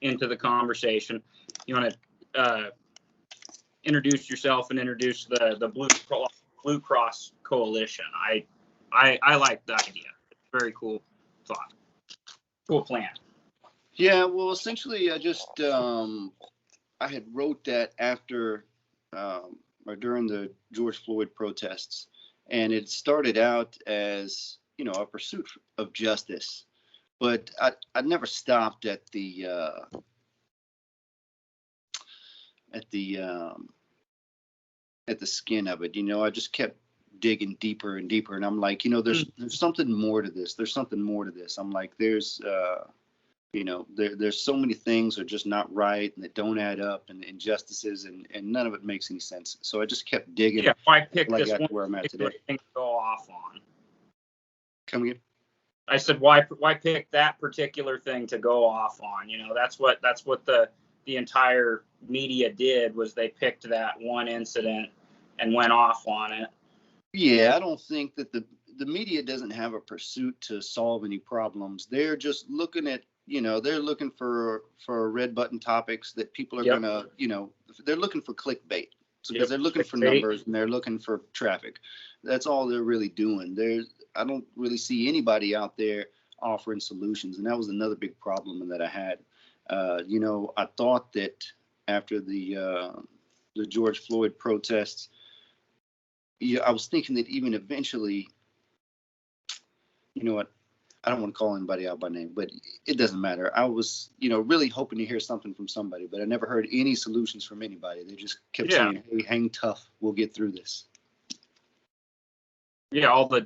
into the conversation. You want to introduce yourself and introduce the Blue Cross Coalition. I like the idea. It's a very cool thought. Cool plan. Yeah, well, essentially, I just I had wrote that after or during the George Floyd protests, and it started out as, you know, a pursuit of justice, but I never stopped at the skin of it. You know, I just kept digging deeper and deeper, and I'm like, you know, there's something more to this. There's something more to this. I'm like, there's you know, there's so many things are just not right and that don't add up, and injustices, and none of it makes any sense. So I just kept digging. Yeah, why pick this one where I'm at today? Thing to go off on. Come again? I said, why pick that particular thing to go off on? You know, that's what the entire media did, was they picked that one incident and went off on it. Yeah, I don't think that the media doesn't have a pursuit to solve any problems. They're just looking at, you know, they're looking for red button topics that people are gonna, you know, they're looking for clickbait. So because they're looking for numbers and they're looking for traffic. That's all they're really doing. I don't really see anybody out there offering solutions, and that was another big problem that I had. You know, I thought that after the George Floyd protests, yeah, I was thinking that even eventually, you know what, I don't want to call anybody out by name, but it doesn't matter. I was, you know, really hoping to hear something from somebody, but I never heard any solutions from anybody. They just kept saying, hey, hang tough, we'll get through this. Yeah, all the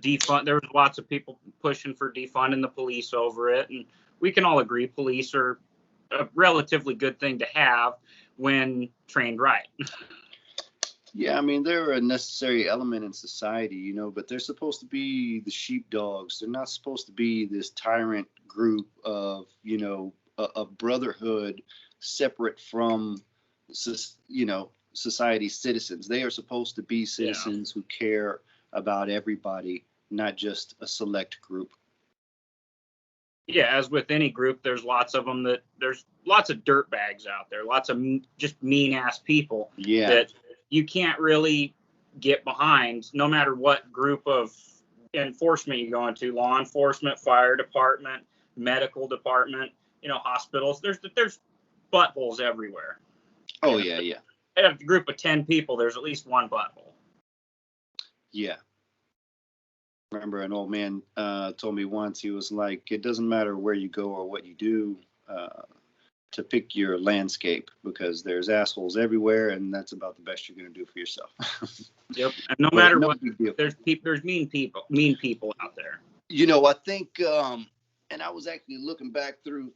there was lots of people pushing for defunding the police over it, and we can all agree police are a relatively good thing to have when trained right. Yeah, I mean, they're a necessary element in society, you know, but they're supposed to be the sheepdogs. They're not supposed to be this tyrant group of, you know, a brotherhood separate from, you know, society's citizens. They are supposed to be citizens who care about everybody, not just a select group. Yeah, as with any group, there's lots of them there's lots of dirtbags out there, lots of just mean ass people that you can't really get behind, no matter what group of enforcement you go into, law enforcement, fire department, medical department, you know, hospitals. There's buttholes everywhere. Oh, yeah. If a group of 10 people, there's at least one butthole. Yeah. I remember an old man told me once, he was like, it doesn't matter where you go or what you do to pick your landscape, because there's assholes everywhere, and that's about the best you're going to do for yourself. Yep. And no matter what, there's mean people out there. You know, I think, and I was actually looking back through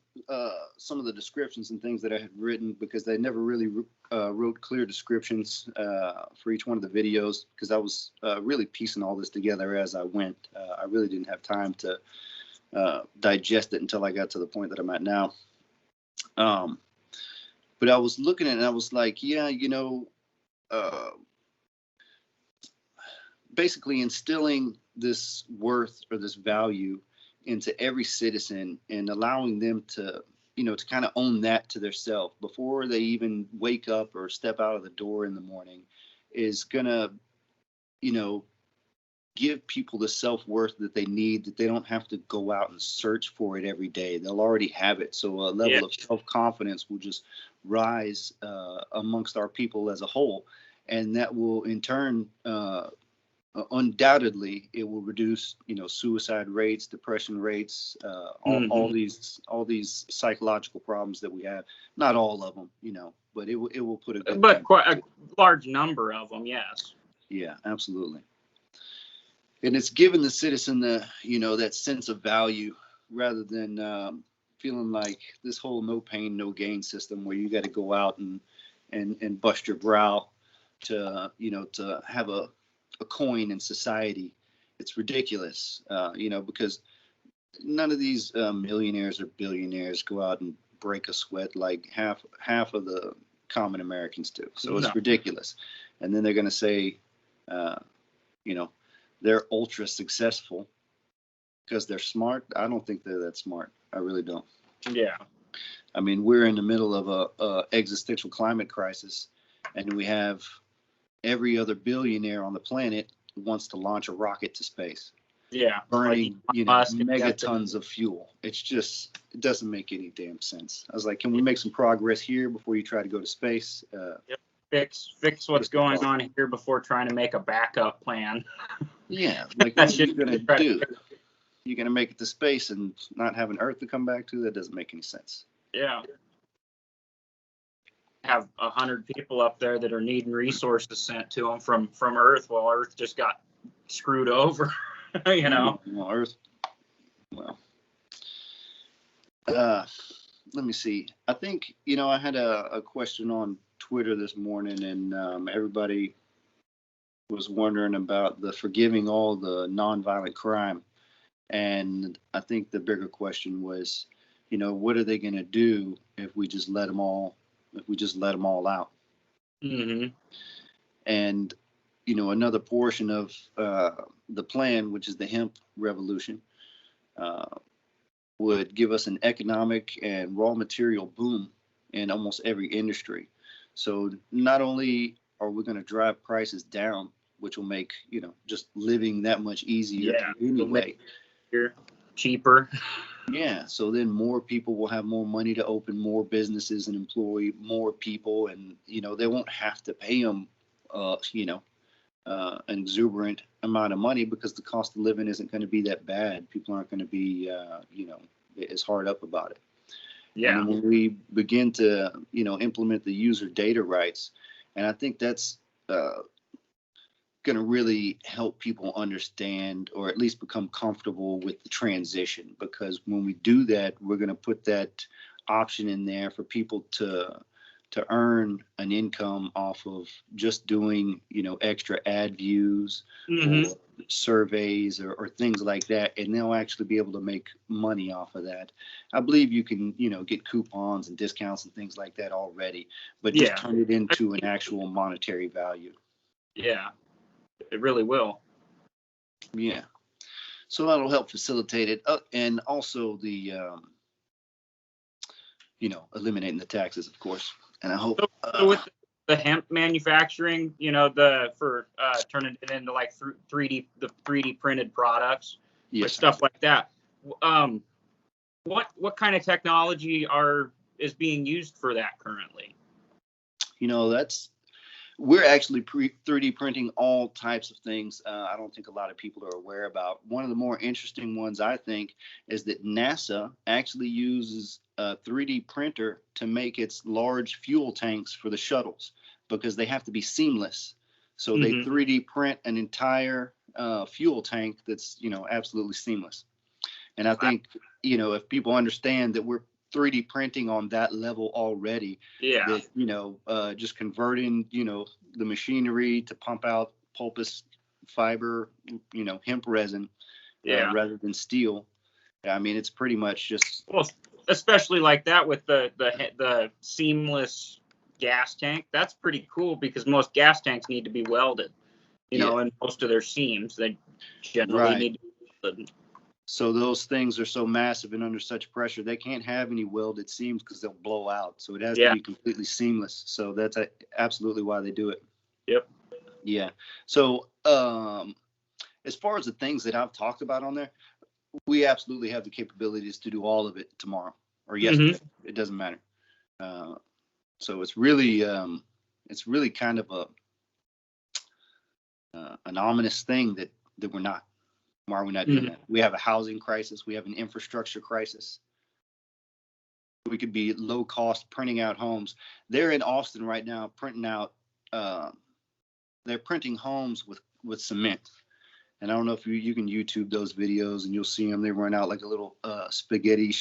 some of the descriptions and things that I had written, because they never really wrote clear descriptions for each one of the videos, because I was really piecing all this together as I went. I really didn't have time to digest it until I got to the point that I'm at now. But I was looking at it and I was like, yeah, you know, basically instilling this worth or this value into every citizen and allowing them to, you know, to kind of own that to themselves before they even wake up or step out of the door in the morning is gonna, you know, give people the self-worth that they need, that they don't have to go out and search for it every day. They'll already have it. So a level of self-confidence will just rise amongst our people as a whole. And that will in turn, undoubtedly, it will reduce, you know, suicide rates, depression rates, all these psychological problems that we have. Not all of them, you know, but it will put a good but quite a large number of them, yes. Yeah, absolutely. And it's given the citizen the, you know, that sense of value, rather than feeling like this whole no pain, no gain system where you got to go out and bust your brow to, you know, to have a coin in society. It's ridiculous, you know, because none of these millionaires or billionaires go out and break a sweat like half of the common Americans do. So it's ridiculous. And then they're going to say, you know, they're ultra successful because they're smart. I don't think they're that smart. I really don't. Yeah. I mean, we're in the middle of a existential climate crisis, and we have every other billionaire on the planet wants to launch a rocket to space. Yeah, burning, megatons of fuel. It's just, it doesn't make any damn sense. I was like, can we make some progress here before you try to go to space? Fix what's going on here before trying to make a backup plan. Yeah, like what are you gonna do? You're gonna make it to space and not have an Earth to come back to? That doesn't make any sense. Yeah. Have 100 people up there that are needing resources sent to them from Earth, while Earth just got screwed over. You know. Well, Earth. Well, let me see. I think, I had a question on Twitter this morning, and everybody was wondering about the forgiving all the nonviolent crime. And I think the bigger question was, what are they going to do if we just let them all out? Mm-hmm. And another portion of the plan, which is the Hemp Revolution, would give us an economic and raw material boom in almost every industry. So not only are we going to drive prices down, which will make, just living that much easier anyway. Cheaper. Yeah. So then more people will have more money to open more businesses and employ more people, and, they won't have to pay them, an exuberant amount of money, because the cost of living isn't going to be that bad. People aren't going to be, as hard up about it. Yeah. And when we begin to, implement the user data rights, and I think that's going to really help people understand, or at least become comfortable with the transition, because when we do that, we're going to put that option in there for people to earn an income off of just doing, extra ad views, mm-hmm. or surveys, or things like that. And they'll actually be able to make money off of that. I believe you can, get coupons and discounts and things like that already, but just turn it into an actual monetary value. Yeah, it really will. Yeah. So that'll help facilitate it. And also the, eliminating the taxes, of course. And I hope so with the hemp manufacturing, for turning it into like 3D printed products, yes, stuff like that. What kind of technology is being used for that currently? We're actually 3D printing all types of things. I don't think a lot of people are aware about. One of the more interesting ones, I think, is that NASA actually uses a 3D printer to make its large fuel tanks for the shuttles, because they have to be seamless. So mm-hmm. they 3D print an entire fuel tank that's, absolutely seamless. And I think, if people understand that we're 3D printing on that level already, that, just converting, the machinery to pump out pulpous fiber, hemp resin, rather than steel. I mean, it's pretty much just, well, especially like that with the seamless gas tank. That's pretty cool, because most gas tanks need to be welded, and most of their seams, they generally need to be welded. So those things are so massive and under such pressure, they can't have any welded seams, because they'll blow out. So it has to be completely seamless. So that's absolutely why they do it. Yep. Yeah. So as far as the things that I've talked about on there, we absolutely have the capabilities to do all of it tomorrow or yesterday. Mm-hmm. It doesn't matter. So it's really kind of an ominous thing that we're not. Why are we not doing that? We have a housing crisis. We have an infrastructure crisis. We could be low cost printing out homes. They're in Austin right now printing out. They're printing homes with cement. And I don't know if you can YouTube those videos, and you'll see them. They run out like a little spaghetti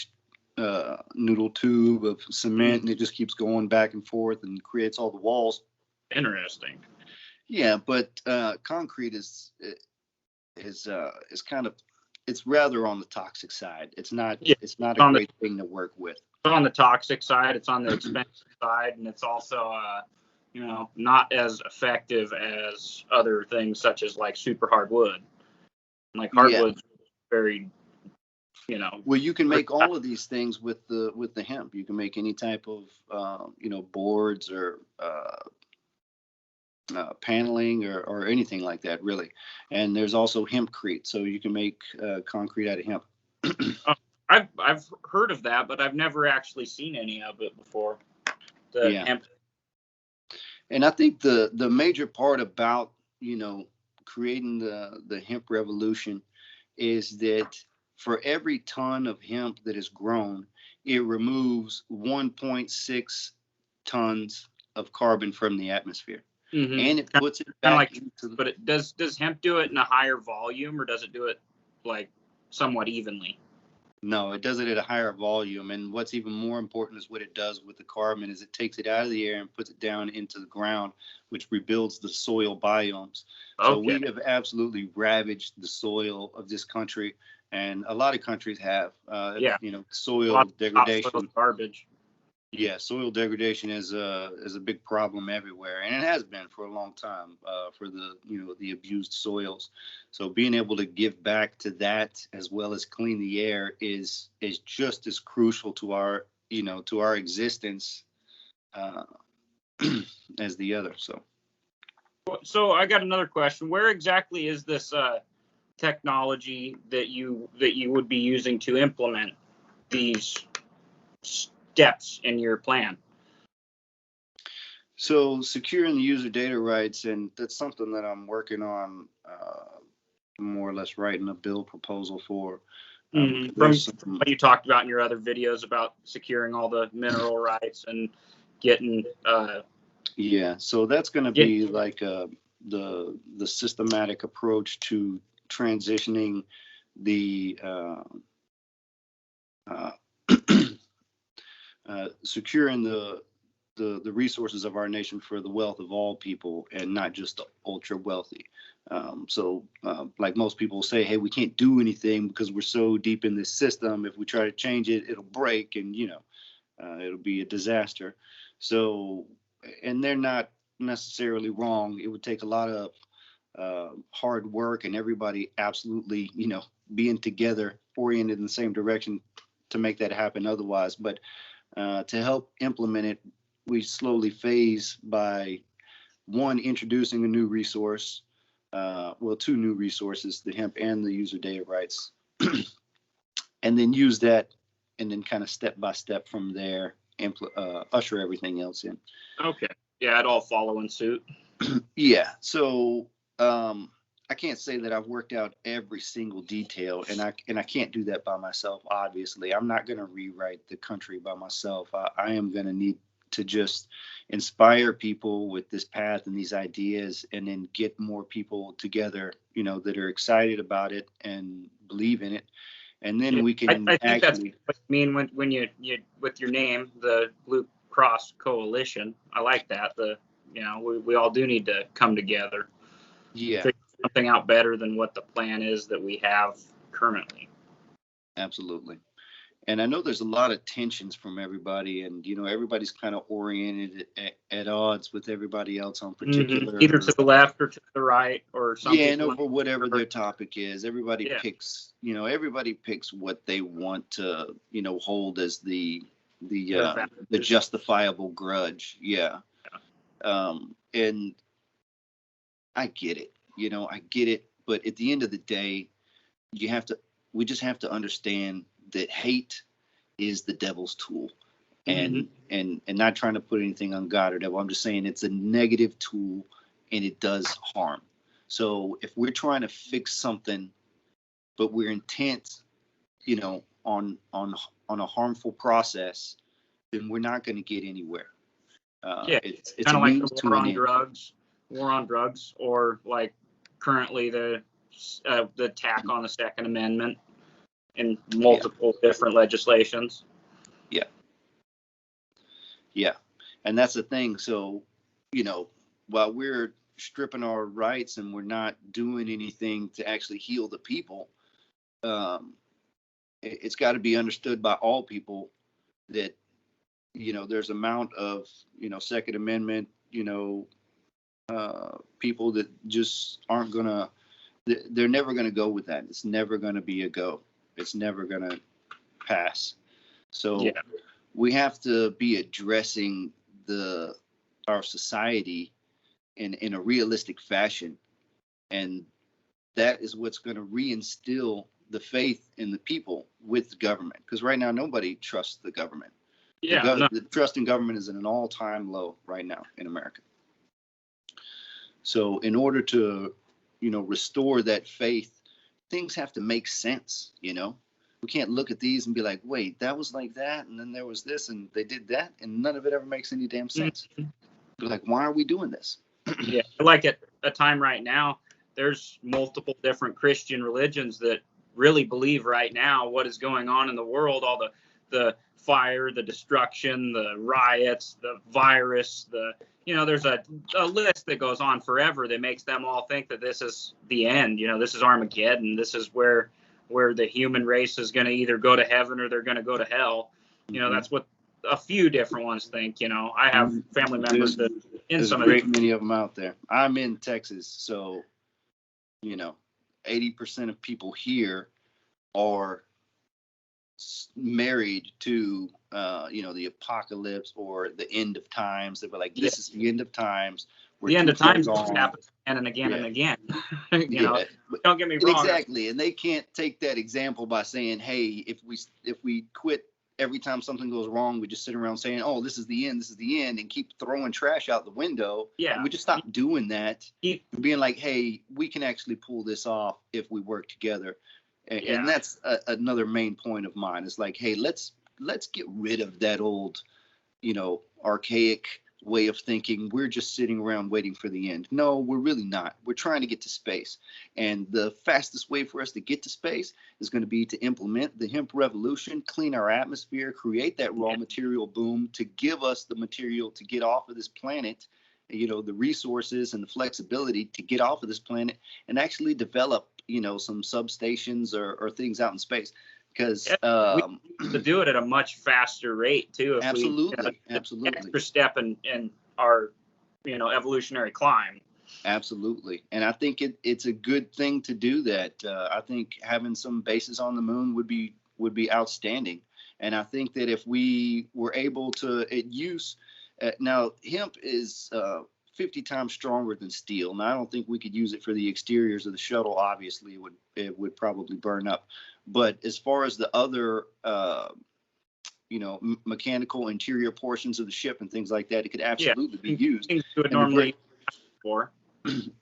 noodle tube of cement, and it just keeps going back and forth and creates all the walls. Interesting. Yeah, but concrete is kind of, it's rather on the toxic side. It's not a great thing to work with. It's on the toxic side. It's on the expensive side, and it's also not as effective as other things such as like super hardwood. Like hardwood's very you know. Well, you can make all of these things with the hemp. You can make any type of boards or paneling or anything like that, really. And there's also hempcrete, so you can make concrete out of hemp. I've heard of that, but I've never actually seen any of it before. The hemp. And I think the major part about creating the hemp revolution is that for every ton of hemp that is grown, it removes 1.6 tons of carbon from the atmosphere. Mm-hmm. And it puts it back into the. But does hemp do it in a higher volume, or does it do it like somewhat evenly? No, it does it at a higher volume. And what's even more important is what it does with the carbon is it takes it out of the air and puts it down into the ground, which rebuilds the soil biomes. Okay. So we have absolutely ravaged the soil of this country, and a lot of countries have. Soil degradation. Garbage. Yeah, soil degradation is a big problem everywhere, and it has been for a long time for the abused soils. So being able to give back to that as well as clean the air is just as crucial to our existence as the other. So I got another question. Where exactly is this technology that you would be using to implement these steps in your plan? So securing the user data rights, and that's something that I'm working on, more or less writing a bill proposal for. From what you talked about in your other videos about securing all the mineral rights and getting. So that's going to be like the systematic approach to transitioning the securing the resources of our nation for the wealth of all people and not just the ultra wealthy. Like most people say, hey, we can't do anything because we're so deep in this system. If we try to change it, it'll break and, it'll be a disaster. So, and they're not necessarily wrong. It would take a lot of hard work and everybody absolutely, being together, oriented in the same direction to make that happen otherwise. But to help implement it, we slowly phase by one, introducing a new resource, two new resources, the hemp and the user data rights, and then use that and then kind of step by step from there, usher everything else in. Okay. Yeah, it all follow in suit. Yeah. So I can't say that I've worked out every single detail, and I can't do that by myself. Obviously, I'm not going to rewrite the country by myself. I am going to need to just inspire people with this path and these ideas, and then get more people together, that are excited about it and believe in it, and then we can. I think that's what you mean when you with your name, the Blue Cross Coalition. I like that. We all do need to come together. Yeah. Figure something out better than what the plan is that we have currently. Absolutely. And I know there's a lot of tensions from everybody, and everybody's kind of oriented at odds with everybody else on particular. Either to the left or to the right or something. Yeah, and over whatever their topic is, everybody picks. Everybody picks what they want to hold as the justifiable grudge. Yeah. And I get it. I get it. But at the end of the day, we just have to understand that hate is the devil's tool, and not trying to put anything on God or devil. I'm just saying it's a negative tool and it does harm. So if we're trying to fix something, but we're intent, on a harmful process, then we're not going to get anywhere. It's kind of like the war on drugs, or like currently the attack on the Second Amendment in multiple different legislations. Yeah. And that's the thing. So, while we're stripping our rights and we're not doing anything to actually heal the people, it's got to be understood by all people that, there's amount of, Second Amendment, people that just aren't going to, they're never going to go with that. It's never going to be a go. It's never going to pass. So yeah. we have to be addressing our society in a realistic fashion. And that is what's going to reinstill the faith in the people with the government. Because right now, nobody trusts the government. Yeah, The trust in government is at an all-time low right now in America. So in order to, restore that faith, things have to make sense, We can't look at these and be like, wait, that was like that, and then there was this, and they did that, and none of it ever makes any damn sense. Mm-hmm. Be like, why are we doing this? Yeah, like at a time right now, there's multiple different Christian religions that really believe right now what is going on in the world, all the fire, the destruction, the riots, the virus, there's a list that goes on forever that makes them all think that this is the end. This is Armageddon. This is where the human race is going to either go to heaven or they're going to go to hell. That's what a few different ones think. I have family members that in there's some a great many of them out there. I'm in Texas, so 80% of people here are married to the apocalypse or the end of times. They were like, this is the end of times. The end of times happens again and again and again. Don't get me wrong. Exactly, and they can't take that example by saying, hey, if we quit every time something goes wrong, we just sit around saying, oh, this is the end, and keep throwing trash out the window. Yeah, and we just stop doing that. Being like, hey, we can actually pull this off if we work together. And that's another main point of mine. It's like, hey, let's get rid of that old, archaic way of thinking. We're just sitting around waiting for the end. No, we're really not. We're trying to get to space. And the fastest way for us to get to space is going to be to implement the hemp revolution, clean our atmosphere, create that raw material boom to give us the material to get off of this planet, the resources and the flexibility to get off of this planet and actually develop, some substations or things out in space. Because we to do it at a much faster rate too. If absolutely. Extra step in our evolutionary climb. Absolutely, and I think it's a good thing to do that. I think having some bases on the moon would be outstanding, and I think that if we were able to use now hemp is 50 times stronger than steel. Now I don't think we could use it for the exteriors of the shuttle. Obviously, it would probably burn up. But as far as the other, mechanical interior portions of the ship and things like that, it could absolutely be used. Things you would normally for.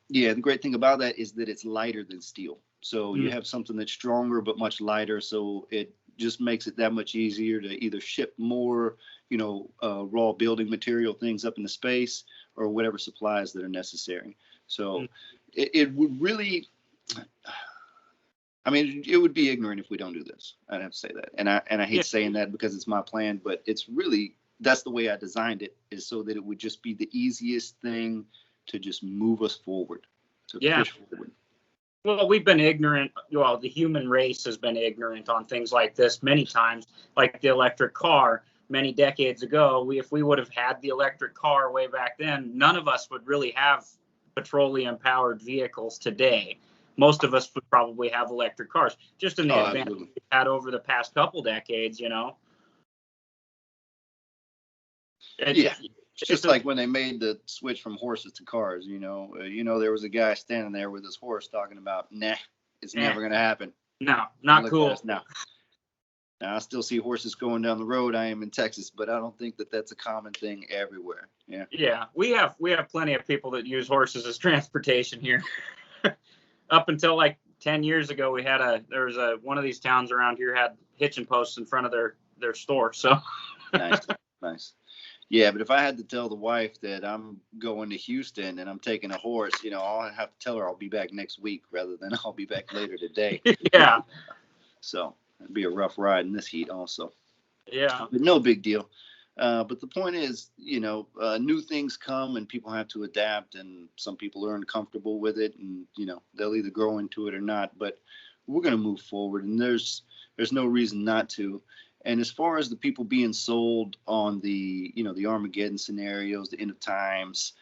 Yeah, the great thing about that is that it's lighter than steel. So you have something that's stronger but much lighter. So it just makes it that much easier to either ship more, raw building material things up into space or whatever supplies that are necessary. So it would really. I mean, it would be ignorant if we don't do this. I'd have to say that. And I hate saying that because it's my plan, but it's really, that's the way I designed it, is so that it would just be the easiest thing to just move us forward, to push forward. Well, we've been ignorant. Well, the human race has been ignorant on things like this many times, like the electric car. Many decades ago, if we would have had the electric car way back then, none of us would really have petroleum-powered vehicles today. Most of us would probably have electric cars, just in the advantage we've had over the past couple decades, It's just like when they made the switch from horses to cars, there was a guy standing there with his horse talking about, it's never going to happen. No, not cool. Now, I still see horses going down the road. I am in Texas, but I don't think that that's a common thing everywhere. Yeah. Yeah, we have plenty of people that use horses as transportation here. Up until like 10 years ago, there was one of these towns around here had hitching posts in front of their store. So nice. Yeah, but if I had to tell the wife that I'm going to Houston and I'm taking a horse, I'll have to tell her I'll be back next week rather than I'll be back later today. Yeah. So it'd be a rough ride in this heat also. Yeah. But no big deal. But the point is, new things come and people have to adapt, and some people are uncomfortable with it, and they'll either grow into it or not. But we're going to move forward, and there's no reason not to. And as far as the people being sold on the the Armageddon scenarios, the end of times,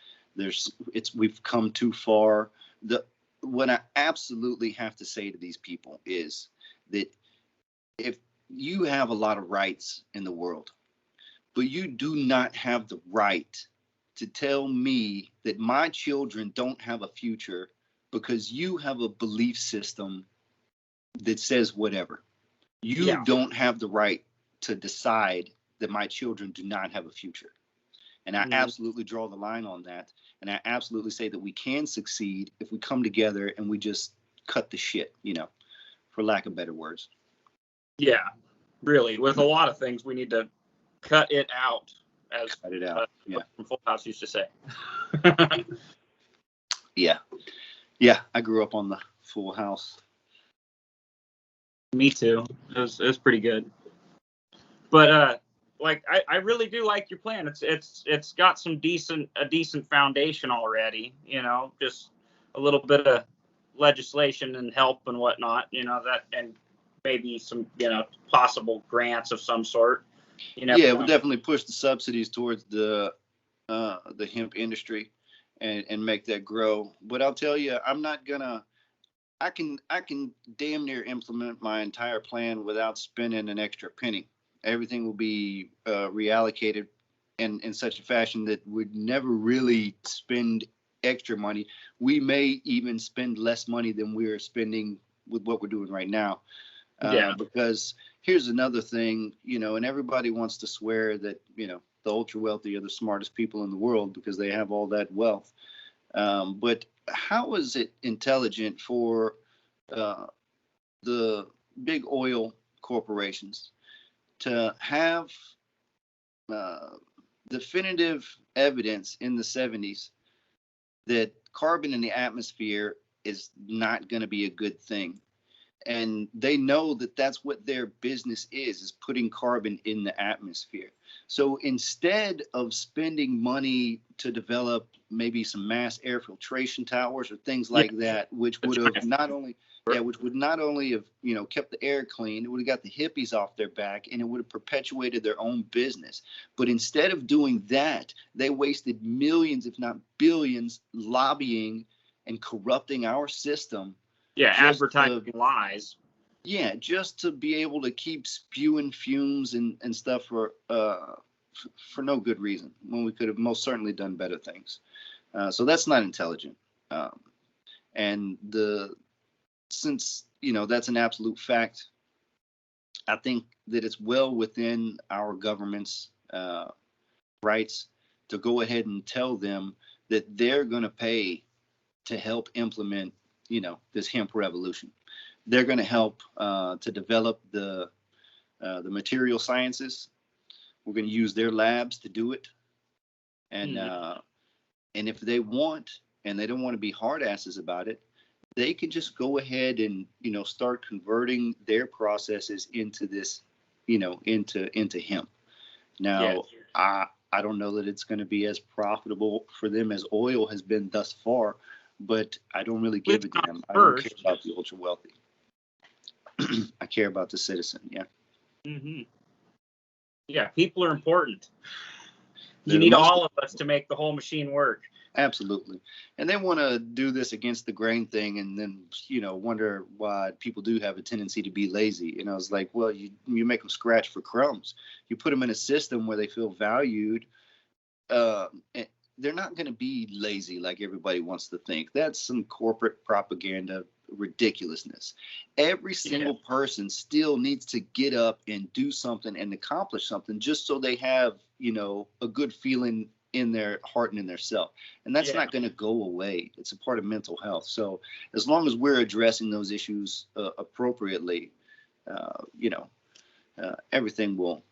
we've come too far. What I absolutely have to say to these people is that you have a lot of rights in the world, but you do not have the right to tell me that my children don't have a future because you have a belief system that says whatever. You don't have the right to decide that my children do not have a future. And I absolutely draw the line on that. And I absolutely say that we can succeed if we come together and we just cut the shit, for lack of better words. Yeah, really. With a lot of things, we need to cut it out, as cut it out. Full House used to say. Yeah, I grew up on the Full House. Me too. It was pretty good. But I really do like your plan. It's got a decent foundation already. Just a little bit of legislation and help and whatnot. That, and maybe some possible grants of some sort. We'll definitely push the subsidies towards the hemp industry and make that grow. But I'll tell you, I'm not gonna. I can damn near implement my entire plan without spending an extra penny. Everything will be reallocated in such a fashion that we'd never really spend extra money. We may even spend less money than we're spending with what we're doing right now. Because here's another thing, and everybody wants to swear that, the ultra wealthy are the smartest people in the world because they have all that wealth. But how is it intelligent for the big oil corporations to have definitive evidence in the 70s that carbon in the atmosphere is not going to be a good thing? And they know that that's what their business is putting carbon in the atmosphere. So instead of spending money to develop maybe some mass air filtration towers or things like that, which would have not only have, kept the air clean, it would have got the hippies off their back, and it would have perpetuated their own business. But instead of doing that, they wasted millions, if not billions, lobbying and corrupting our system. Yeah, advertising lies. Yeah, just to be able to keep spewing fumes and stuff for no good reason, when we could have most certainly done better things. So that's not intelligent. And since that's an absolute fact, I think that it's well within our government's rights to go ahead and tell them that they're going to pay to help implement this hemp revolution. They're going to help to develop the material sciences. We're going to use their labs to do it. And if they want, and they don't want to be hard asses about it, they can just go ahead and start converting their processes into this, into hemp. Now, I don't know that it's going to be as profitable for them as oil has been thus far. But I don't really give a damn. I don't care about the ultra wealthy. I care about the citizen. Yeah. Mm-hmm. Yeah, people are important. You need all of us to make the whole machine work. Absolutely. And they want to do this against the grain thing, and then wonder why people do have a tendency to be lazy. It's like, well, you make them scratch for crumbs. You put them in a system where they feel valued. They're not going to be lazy like everybody wants to think. That's some corporate propaganda ridiculousness. Every single person still needs to get up and do something and accomplish something just so they have, a good feeling in their heart and in their self. And that's not going to go away. It's a part of mental health. So as long as we're addressing those issues appropriately, everything will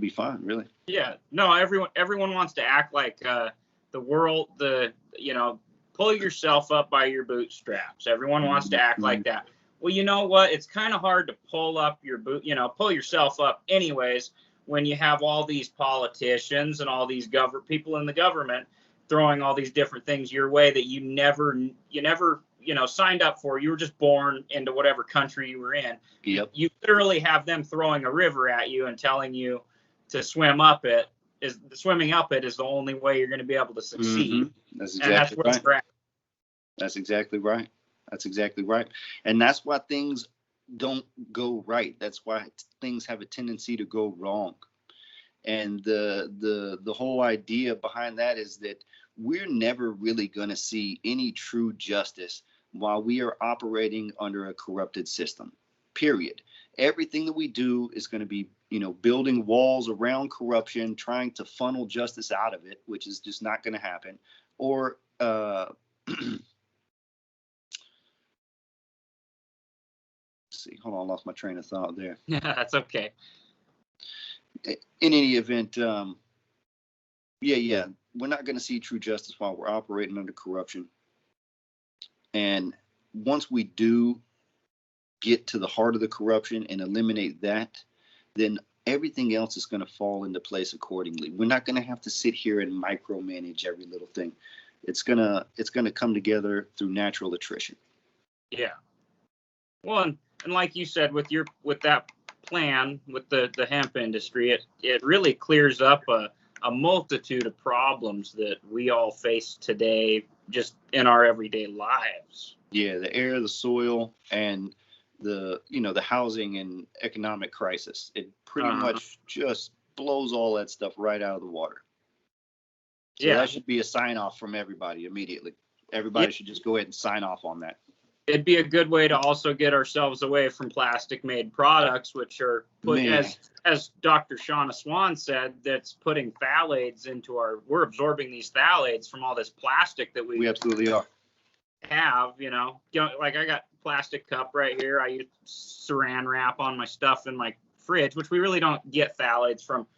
be fine, really. Yeah. No, everyone wants to act like the world, pull yourself up by your bootstraps. Everyone wants to act like that. Well, you know what? It's kind of hard to pull pull yourself up anyways, when you have all these politicians and all these people in the government throwing all these different things your way that you never signed up for. You were just born into whatever country you were in. Yep. You literally have them throwing a river at you and telling you to swim up it. Swimming up it is the only way you're going to be able to succeed. Mm-hmm. That's exactly right. That's exactly right. And that's why things don't go right. That's why things have a tendency to go wrong. And the whole idea behind that is that we're never really going to see any true justice while we are operating under a corrupted system. Period. Everything that we do is going to be, building walls around corruption, trying to funnel justice out of it, which is just not going to happen. Or see, hold on, I lost my train of thought there. Yeah, that's okay. In any event, we're not going to see true justice while we're operating under corruption. And once we do get to the heart of the corruption and eliminate that, then everything else is going to fall into place accordingly. We're not going to have to sit here and micromanage every little thing. It's gonna come together through natural attrition. Yeah. Well, and like you said, with that plan with the hemp industry, it really clears up a multitude of problems that we all face today just in our everyday lives. Yeah, the air, the soil, and the housing and economic crisis. It pretty much just blows all that stuff right out of the water. So that should be a sign off from everybody immediately. Everybody should just go ahead and sign off on that. It'd be a good way to also get ourselves away from plastic-made products, which are put, as Dr. Shauna Swan said, that's putting phthalates into we're absorbing these phthalates from all this plastic that we absolutely are. Have, like I got plastic cup right here. I use saran wrap on my stuff in my fridge, which we really don't get phthalates from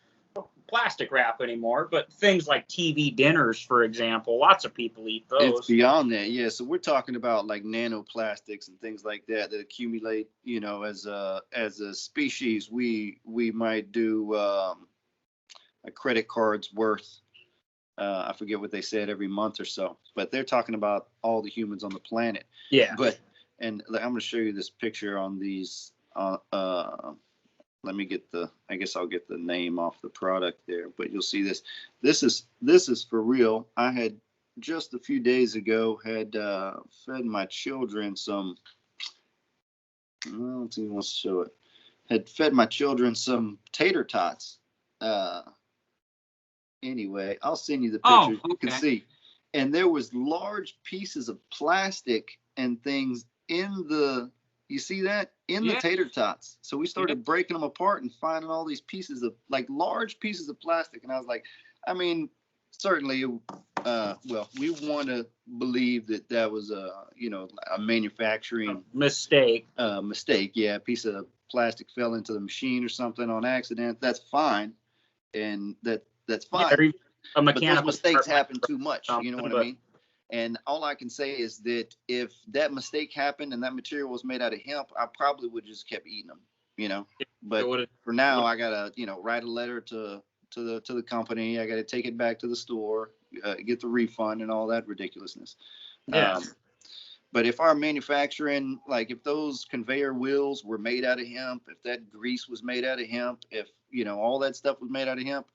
plastic wrap anymore, but things like TV dinners, for example, lots of people eat those. It's beyond that, yeah. So we're talking about like nanoplastics and things like that accumulate, as a species. We might do a credit card's worth. I forget what they said, every month or so, but they're talking about all the humans on the planet. Yeah. And I'm going to show you this picture on these. Let me get I guess I'll get the name off the product there, but you'll see this. This is for real. I had just a few days ago had fed my children some. I don't think he wants to show it. Had fed my children some tater tots. Anyway, I'll send you the pictures. Okay. You can see. And there was large pieces of plastic and things in the, you see that? In the tater tots. So we started breaking them apart and finding all these pieces of, like, large pieces of plastic. And I was like, I mean, certainly, we want to believe that was a manufacturing mistake. Yeah, a piece of plastic fell into the machine or something on accident. That's fine. And that's fine. Yeah, but those mistakes happen too much. You know what I mean? And all I can say is that if that mistake happened and that material was made out of hemp, I probably would have just kept eating them, But for now, I gotta, write a letter to the company. I gotta take it back to the store, get the refund and all that ridiculousness. Yeah. But if our manufacturing, like if those conveyor wheels were made out of hemp, if that grease was made out of hemp, if all that stuff was made out of hemp,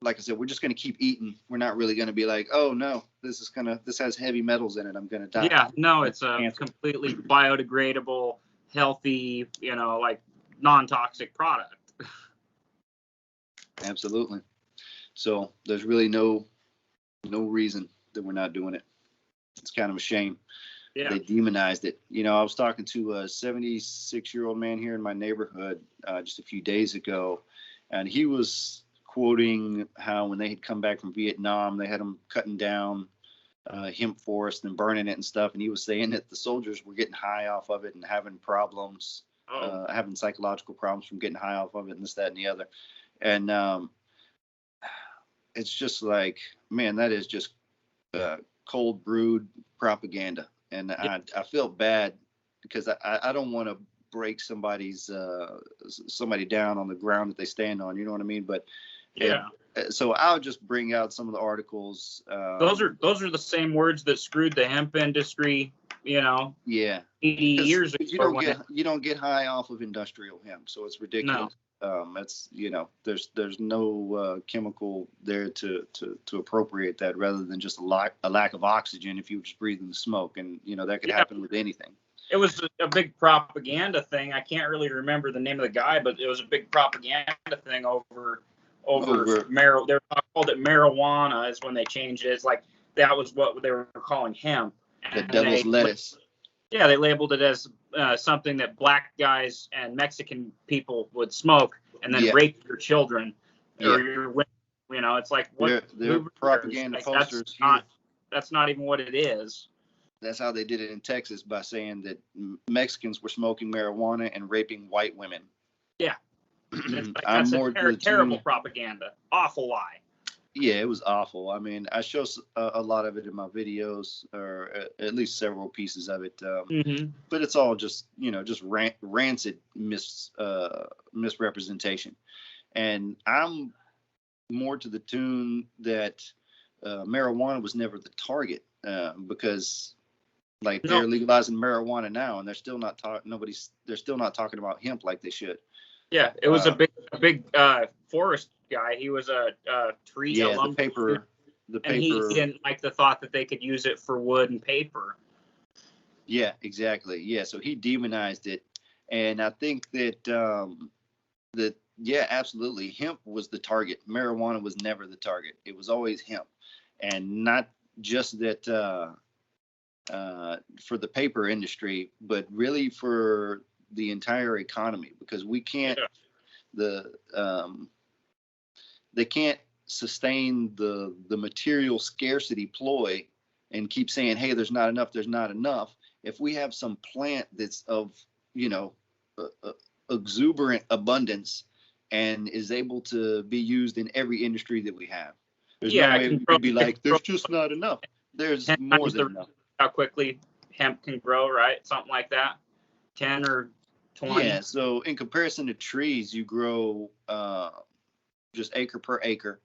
like I said, we're just going to keep eating. We're not really going to be like, oh no, this has heavy metals in it. I'm going to die. Yeah, no, it's a completely biodegradable, healthy, like non-toxic product. Absolutely. So there's really no reason that we're not doing it. It's kind of a shame. Yeah. They demonized it. I was talking to a 76-year-old man here in my neighborhood just a few days ago, and he was quoting how when they had come back from Vietnam, they had them cutting down hemp forest and burning it and stuff. And he was saying that the soldiers were getting high off of it and having problems, having psychological problems from getting high off of it and this, that, and the other. And it's just like, man, that is just cold brewed propaganda. And I feel bad because I don't want to break somebody down on the ground that they stand on. You know what I mean? But yeah. So I'll just bring out some of the articles. Those are the same words that screwed the hemp industry, Yeah. 80 years ago. You don't get high off of industrial hemp, so it's ridiculous. No. It's there's no chemical there to appropriate that, rather than just a lack of oxygen if you were just breathing the smoke, and that could happen with anything. it was a big propaganda thing. I can't really remember the name of the guy, but it was a big propaganda thing over marijuana. They called it marijuana is when they changed it. It's like that was what they were calling hemp. The devil's lettuce. Yeah, they labeled it as something that black guys and Mexican people would smoke and then rape your children or your women. You know, it's like what they're propaganda posters. That's not even what it is. That's how they did it in Texas by saying that Mexicans were smoking marijuana and raping white women. Yeah. That's terrible propaganda. Awful lie. Yeah, it was awful. I mean, I show a lot of it in my videos, or at least several pieces of it. But it's all just, just rancid misrepresentation. And I'm more to the tune that marijuana was never the target, because they're legalizing marijuana now, and they're still not they're still not talking about hemp like they should. Yeah, it was a big forest guy. He was a tree. The paper. And he didn't like the thought that they could use it for wood and paper. Yeah, exactly. Yeah, so he demonized it, and I think that absolutely, hemp was the target. Marijuana was never the target. It was always hemp, and not just that for the paper industry, but really for the entire economy, because we can't they can't sustain the material scarcity ploy and keep saying, hey, there's not enough. If we have some plant that's of exuberant abundance and is able to be used in every industry that we have, there's no way we could be like, there's just not enough. There's more than enough. How quickly hemp can grow, right? Something like that. 10 or 20. Yeah, so in comparison to trees, you grow just acre per acre.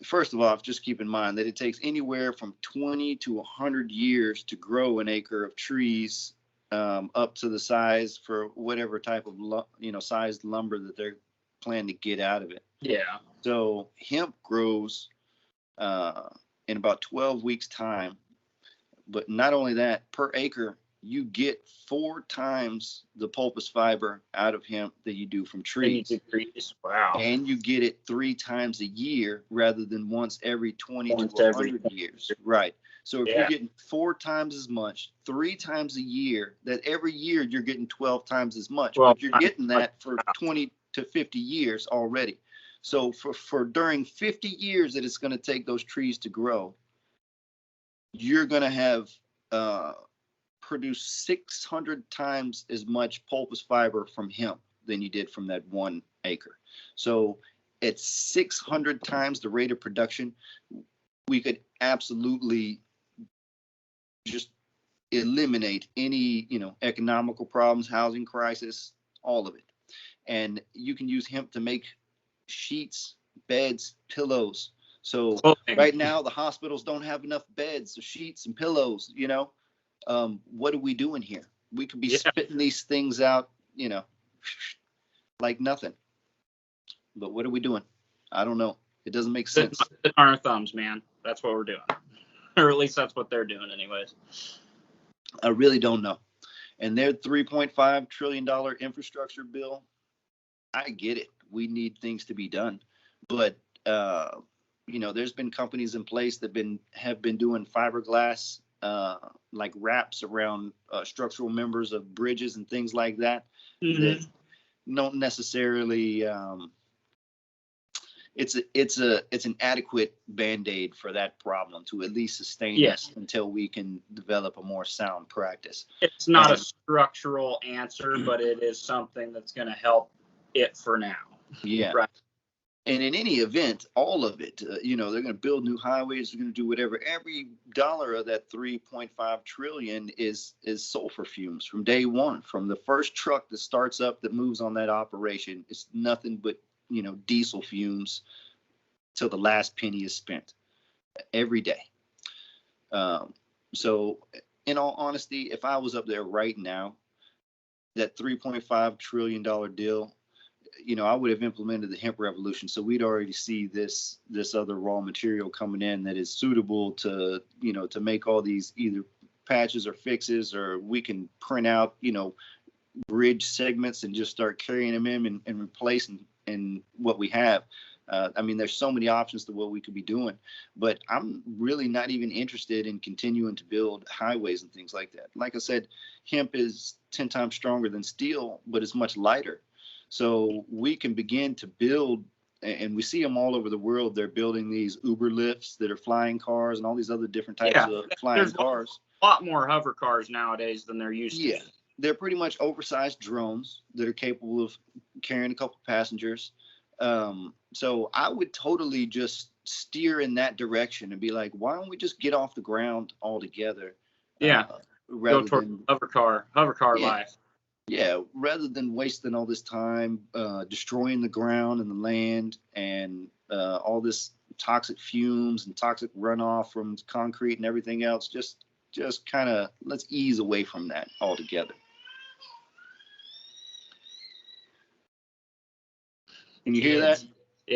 First of all, just keep in mind that it takes anywhere from 20 to 100 years to grow an acre of trees up to the size for whatever type of sized lumber that they're planning to get out of it. Yeah. So hemp grows in about 12 weeks time. But not only that, per acre, you get 4 times the pulpous fiber out of hemp that you do from trees. Wow. And you get it 3 times a year rather than once every 20 to 100 years. Right. So if you're getting 4 times as much, 3 times a year, that every year you're getting 12 times as much. But you're getting that for 20 to 50 years already. So for during 50 years that it's going to take those trees to grow, you're going to have produce 600 times as much pulpous fiber from hemp than you did from that 1 acre. So at 600 times the rate of production, we could absolutely just eliminate any, economical problems, housing crisis, all of it. And you can use hemp to make sheets, beds, pillows. So right now the hospitals don't have enough beds, sheets, and pillows. What are we doing here? We could be spitting these things out, like nothing. But what are we doing? I don't know. It doesn't make sense. It's our thumbs, man. That's what we're doing, or at least that's what they're doing, anyways. I really don't know. And their $3.5 trillion infrastructure bill, I get it. We need things to be done, but there's been companies in place that have been doing fiberglass like wraps around structural members of bridges and things like that. That don't necessarily it's an adequate band-aid for that problem to at least sustain us until we can develop a more sound practice. It's not a structural answer, but it is something that's going to help it for now. Yeah. Right. And in any event, all of it, they're going to build new highways. They're going to do whatever. Every dollar of that $3.5 trillion is sulfur fumes from day one. From the first truck that starts up that moves on that operation, it's nothing but diesel fumes till the last penny is spent every day. So, in all honesty, if I was up there right now, that $3.5 trillion deal, I would have implemented the Hemp Revolution. So we'd already see this other raw material coming in that is suitable to, to make all these either patches or fixes, or we can print out, bridge segments and just start carrying them in and replacing in what we have. I mean, there's so many options to what we could be doing, but I'm really not even interested in continuing to build highways and things like that. Like I said, hemp is 10 times stronger than steel, but it's much lighter. So we can begin to build, and we see them all over the world. They're building these Uber lifts that are flying cars and all these other different types of flying cars. A lot more hover cars nowadays than there used to be. They're pretty much oversized drones that are capable of carrying a couple passengers. So I would totally just steer in that direction and be like, why don't we just get off the ground altogether? Go toward hover car life. Yeah, rather than wasting all this time destroying the ground and the land and all this toxic fumes and toxic runoff from concrete and everything else. Just kind of let's ease away from that altogether. Can you hear that?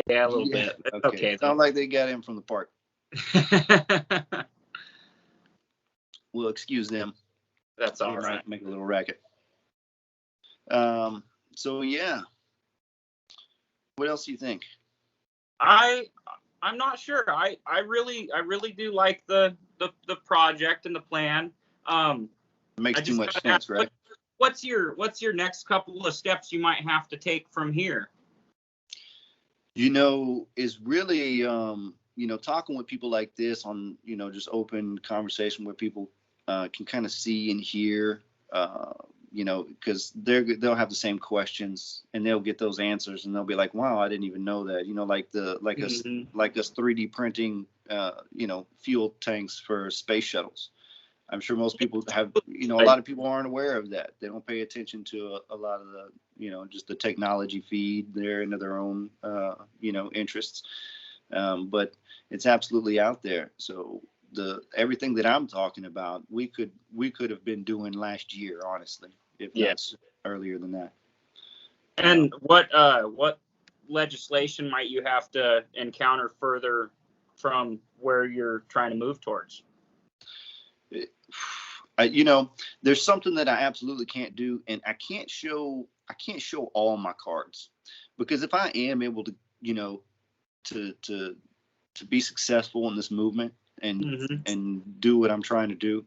Yeah, a little bit. Okay. Sound like they got in from the park. We'll excuse them. That's all right. Make a little racket. So yeah. What else do you think? I'm not sure. I really do like the project and the plan. It makes too much sense, right? What's your next couple of steps you might have to take from here? Is really, talking with people like this on, just open conversation where people can kind of see and hear, because they'll have the same questions and they'll get those answers and they'll be like, wow, I didn't even know that, like us 3D printing, fuel tanks for space shuttles. I'm sure most people have, a lot of people aren't aware of that. They don't pay attention to a lot of the, just the technology feed there into their own, interests. But it's absolutely out there. So everything that I'm talking about, we could have been doing last year, honestly, if not earlier than that. And what legislation might you have to encounter further from where you're trying to move towards? There's something that I absolutely can't do, and I can't show all my cards, because if I am able to, to be successful in this movement and do what I'm trying to do,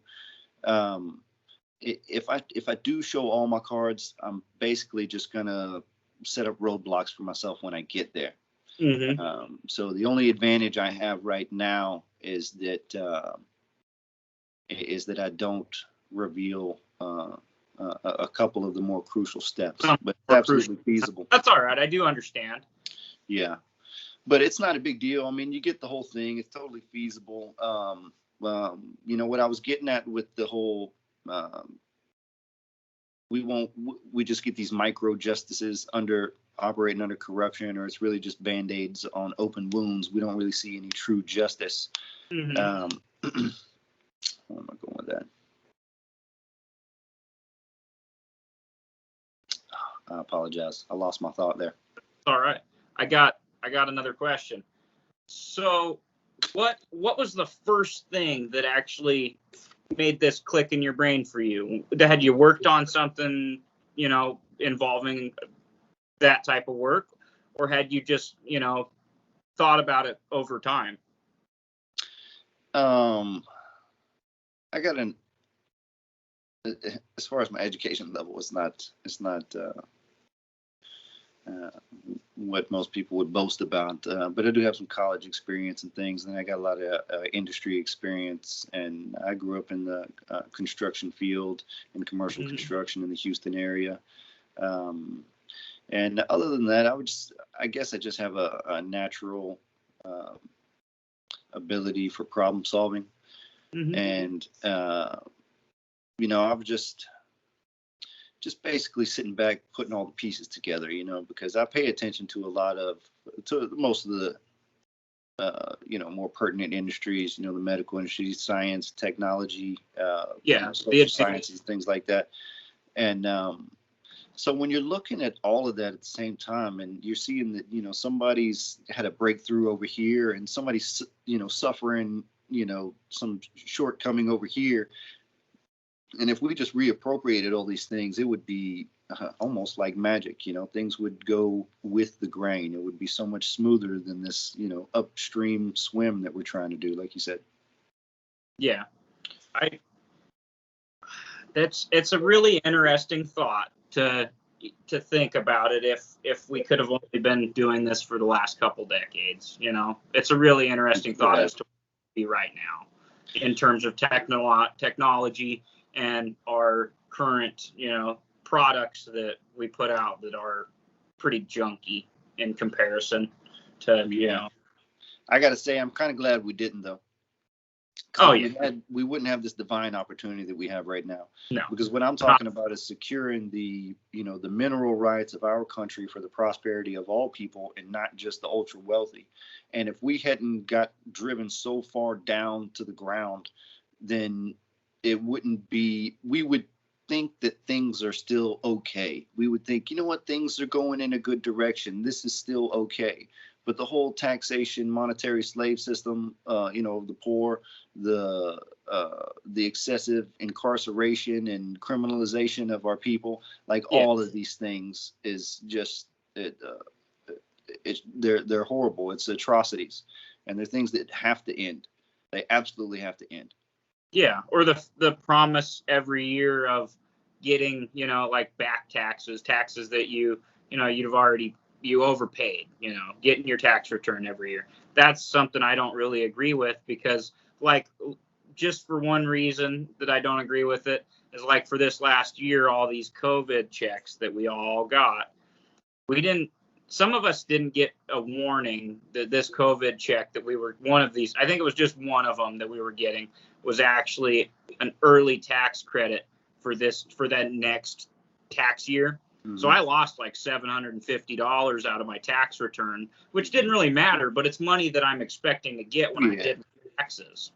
if I do show all my cards, I'm basically just gonna set up roadblocks for myself when I get there. So the only advantage I have right now is that I don't reveal a couple of the more crucial steps, but it's absolutely feasible. That's all right. I do understand. Yeah, but it's not a big deal. I mean, you get the whole thing. It's totally feasible. What I was getting at with the whole, we just get these micro justices operating under corruption, or it's really just band-aids on open wounds. We don't really see any true justice. Where am I going with that? I apologize. I lost my thought there. All right. I got another question. So what was the first thing that actually made this click in your brain for you? Had you worked on something, involving that type of work, or had you just, thought about it over time? I got as far as my education level, it's not what most people would boast about, but I do have some college experience and things, and I got a lot of industry experience, and I grew up in the construction field, in commercial construction in the Houston area, and other than that, I guess I just have a natural ability for problem solving, and I was just basically sitting back, putting all the pieces together, because I pay attention to most of the, more pertinent industries, the medical industry, science, technology, social sciences, things like that. And so when you're looking at all of that at the same time, and you're seeing that, somebody's had a breakthrough over here, and somebody's, suffering, some shortcoming over here, And if we just reappropriated all these things, it would be almost like magic. Things would go with the grain. It would be so much smoother than this, upstream swim that we're trying to do, like you said. Yeah, it's a really interesting thought to think about it. If we could have only been doing this for the last couple decades, it's a really interesting thought as to where we be right now in terms of technology and our current, products that we put out that are pretty junky in comparison to, I got to say, I'm kind of glad we didn't, though. Oh, yeah. We wouldn't have this divine opportunity that we have right now. No. Because what I'm talking about is securing the mineral rights of our country for the prosperity of all people and not just the ultra wealthy. And if we hadn't got driven so far down to the ground, then it wouldn't be, we would think that things are still okay. We would think, things are going in a good direction. This is still okay. But the whole taxation, monetary slave system, the poor, the excessive incarceration and criminalization of our people, all of these things is just they're horrible. It's atrocities, and they're things that have to end. They absolutely have to end. Yeah, or the promise every year of getting back taxes that you overpaid, getting your tax return every year. That's something I don't really agree with, because just for one reason that I don't agree with it is for this last year, all these COVID checks that we all got, some of us didn't get a warning that this COVID check that we were one of these, I think it was just one of them that we were getting, was actually an early tax credit for that next tax year. Mm-hmm. So I lost $750 out of my tax return, which didn't really matter, but it's money that I'm expecting to get when I did taxes.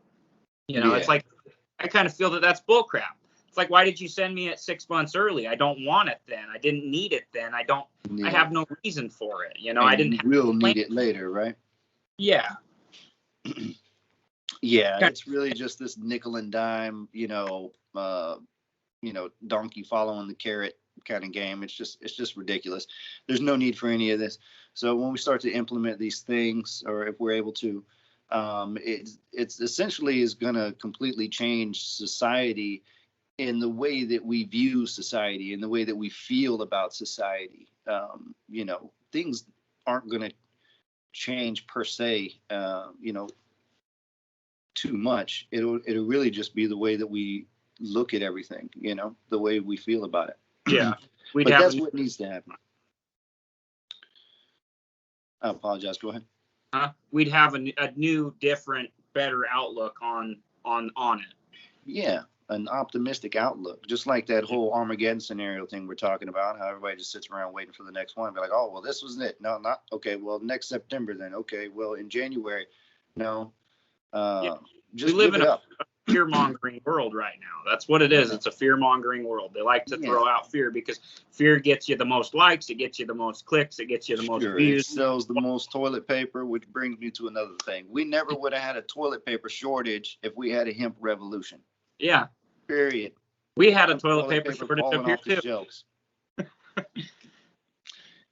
It's I kind of feel that that's bullcrap. It's why did you send me it 6 months early? I don't want it then. I didn't need it then. I have no reason for it. I didn't. You will need it later, right? Yeah. Yeah, it's really just this nickel and dime, donkey following the carrot kind of game. It's just ridiculous. There's no need for any of this. So when we start to implement these things, or if we're able to, it's essentially is going to completely change society in the way that we view society, in the way that we feel about society. Things aren't going to change per se, too much. It'll really just be the way that we look at everything, the way we feel about it. Yeah. But that's what needs to happen. I apologize. Go ahead. We'd have a new, different, better outlook on it. Yeah, an optimistic outlook, just like that whole Armageddon scenario thing we're talking about. How everybody just sits around waiting for the next one. Be like, oh, well, this was it. No, not okay. Well, next September then. Okay, well, in January. No. Just we live in a fear-mongering world right now. That's what it is. It's a fear-mongering world. They like to throw out fear because fear gets you the most likes, it gets you the most clicks, it gets you the most views. It sells the most toilet paper, which brings me to another thing. We never would have had a toilet paper shortage if we had a hemp revolution. Yeah. Period. We had a toilet paper shortage up here too. Shelves.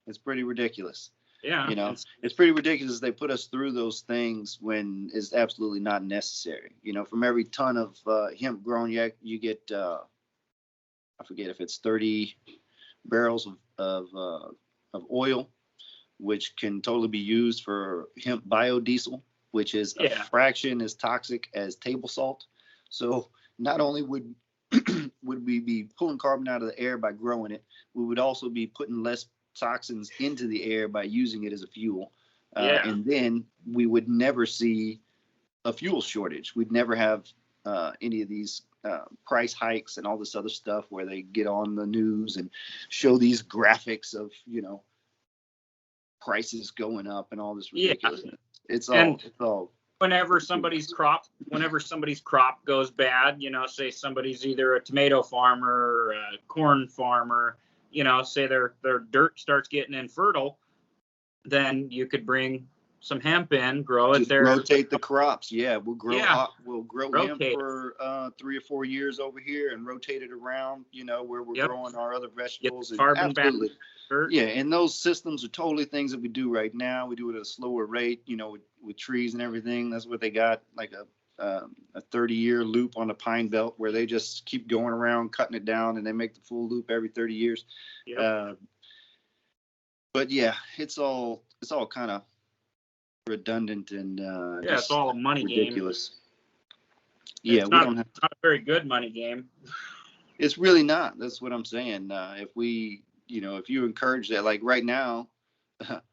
It's pretty ridiculous. Yeah. It's pretty ridiculous they put us through those things when it's absolutely not necessary. From every ton of hemp grown, you get, I forget if it's 30 barrels of oil, which can totally be used for hemp biodiesel, which is a fraction as toxic as table salt. So not only would we be pulling carbon out of the air by growing it, we would also be putting less toxins into the air by using it as a fuel. And then we would never see a fuel shortage. We'd never have any of these price hikes and all this other stuff where they get on the news and show these graphics of, prices going up and all this ridiculousness. It's all whenever somebody's crop goes bad, say somebody's either a tomato farmer or a corn farmer, say their dirt starts getting infertile, then you could bring some hemp in, grow Just it there. Rotate the crops. Yeah, we'll grow hemp Rotate. for 3 or 4 years over here and rotate it around, where we're growing our other vegetables. Get the carbon absolutely. back. Sure. Yeah, and those systems are totally things that we do right now. We do it at a slower rate, with trees and everything. That's what they got, like a 30-year loop on the pine belt where they just keep going around cutting it down, and they make the full loop every 30 years. Yep. But yeah, it's all kind of redundant and it's all a money ridiculous. Game. Yeah, not a very good money game. It's really not. That's what I'm saying. If you encourage that, like right now,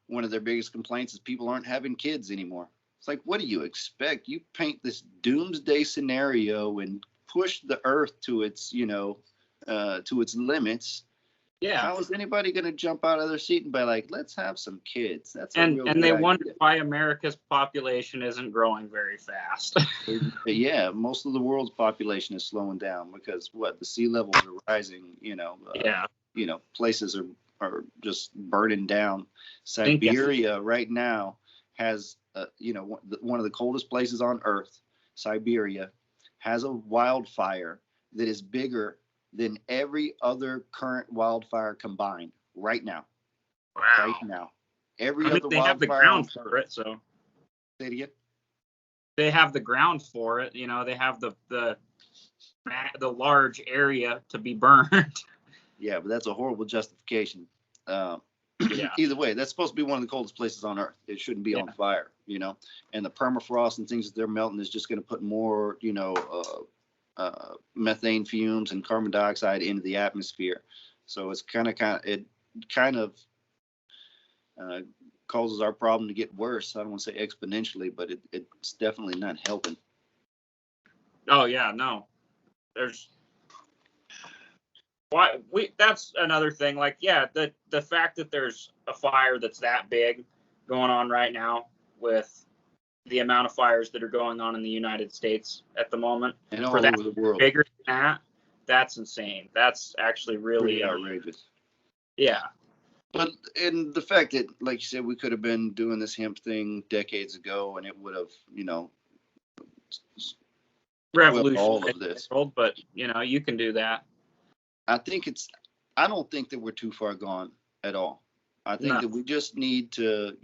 one of their biggest complaints is people aren't having kids anymore. It's like, what do you expect? You paint this doomsday scenario and push the earth to its limits. Yeah. How is anybody going to jump out of their seat and be like, let's have some kids? That's and they wonder why America's population isn't growing very fast. Yeah, most of the world's population is slowing down because the sea levels are rising. Places are just burning down. Siberia right now has one of the coldest places on Earth. Siberia has a wildfire that is bigger than every other current wildfire combined right now. Wow. Right now. Every other they wildfire have the ground for it, so. Say it again. They have the ground for it. They have the large area to be burned. Yeah, but that's a horrible justification. Either way, that's supposed to be one of the coldest places on Earth. It shouldn't be on fire, and the permafrost and things that they're melting is just going to put more, methane fumes and carbon dioxide into the atmosphere. So it's kind of causes our problem to get worse. I don't want to say exponentially, but it's definitely not helping. Oh yeah, no. That's another thing. Like, the fact that there's a fire that's that big going on right now with the amount of fires that are going on in the United States at the moment, and all over the world, bigger than that's insane. That's actually really outrageous. Yeah. But and the fact that, like you said, we could have been doing this hemp thing decades ago, and it would have, revolution all of this. World, but you can do that. I don't think that we're too far gone at all. I think that we just need to,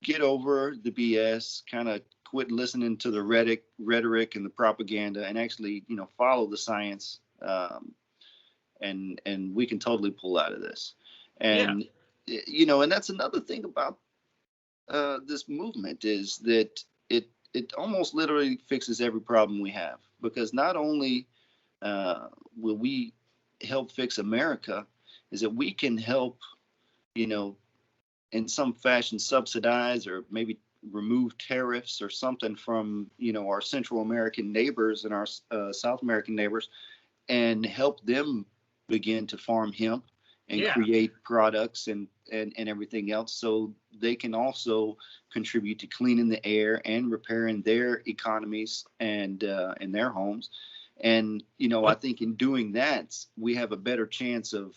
get over the BS, kind of quit listening to the rhetoric and the propaganda, and actually, follow the science. And we can totally pull out of this. And, and that's another thing about this movement is that it almost literally fixes every problem we have, because not only will we help fix America, is that we can help, in some fashion subsidize or maybe remove tariffs or something from, our Central American neighbors and our South American neighbors, and help them begin to farm hemp and create products and everything else, so they can also contribute to cleaning the air and repairing their economies and their homes. And, I think in doing that, we have a better chance of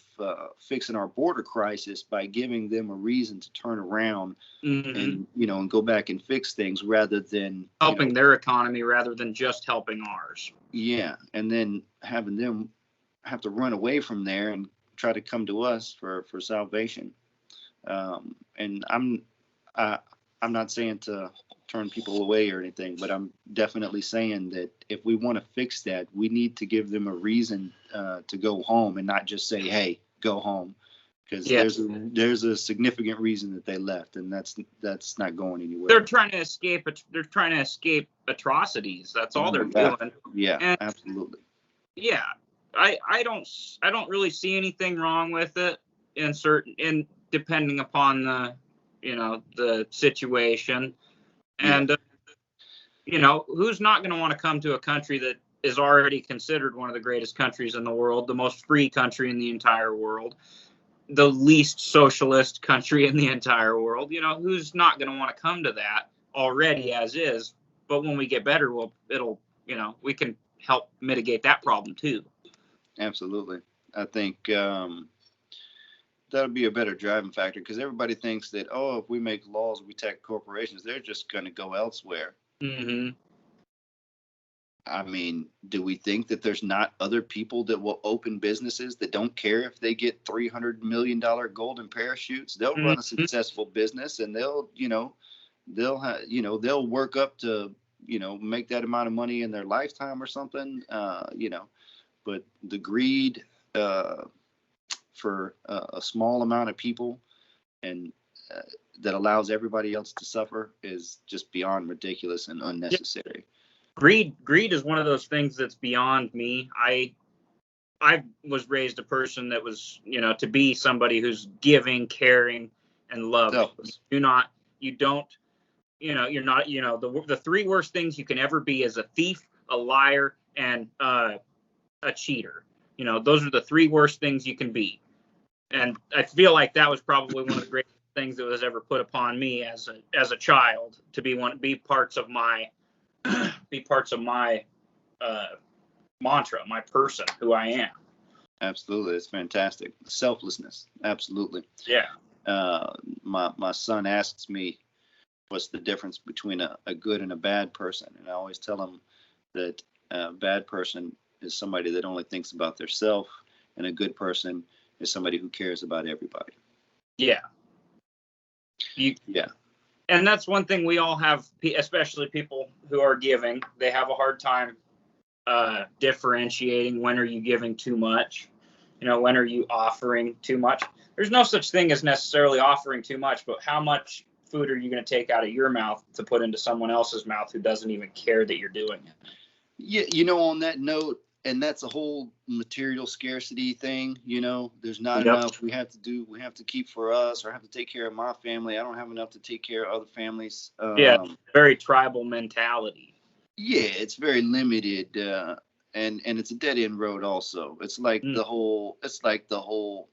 fixing our border crisis by giving them a reason to turn around and, and go back and fix things rather than helping their economy rather than just helping ours. Yeah. And then having them have to run away from there and try to come to us for salvation. And I'm not saying to turn people away or anything, but I'm definitely saying that if we want to fix that, we need to give them a reason to go home and not just say, hey, go home, because there's a significant reason that they left, and that's not going anywhere. They're trying to escape atrocities. That's all they're doing. Yeah, and, absolutely. Yeah. I don't really see anything wrong with it in depending upon the situation. And, who's not going to want to come to a country that is already considered one of the greatest countries in the world, the most free country in the entire world, the least socialist country in the entire world? Who's not going to want to come to that already as is? But when we get better, we can help mitigate that problem too. Absolutely. I think, that'll be a better driving factor, because everybody thinks that, oh, if we make laws, we tax corporations, they're just going to go elsewhere. Mm-hmm. I mean, do we think that there's not other people that will open businesses that don't care if they get $300 million golden parachutes? They'll run a successful business, and they'll work up to, make that amount of money in their lifetime or something, but the greed for a small amount of people and that allows everybody else to suffer is just beyond ridiculous and unnecessary. Greed is one of those things that's beyond me. I was raised a person that was, to be somebody who's giving, caring, and loving. You're not, the three worst things you can ever be is a thief, a liar, and a cheater. Those are the three worst things you can be. And I feel like that was probably one of the greatest things that was ever put upon me as a child, to be parts of my mantra, my person, who I am. Absolutely. It's fantastic. Selflessness. Absolutely. Yeah. My son asks me what's the difference between a good and a bad person. And I always tell him that a bad person is somebody that only thinks about themselves, and a good person is somebody who cares about everybody. Yeah. Yeah. And that's one thing we all have, especially people who are giving. They have a hard time differentiating when are you giving too much, when are you offering too much. There's no such thing as necessarily offering too much, but how much food are you going to take out of your mouth to put into someone else's mouth who doesn't even care that you're doing it? Yeah, on that note, and that's a whole material scarcity thing. There's not enough. We have to keep for us, or have to take care of my family. I don't have enough to take care of other families. Very tribal mentality. Yeah, it's very limited, and it's a dead end road. Also, it's like the whole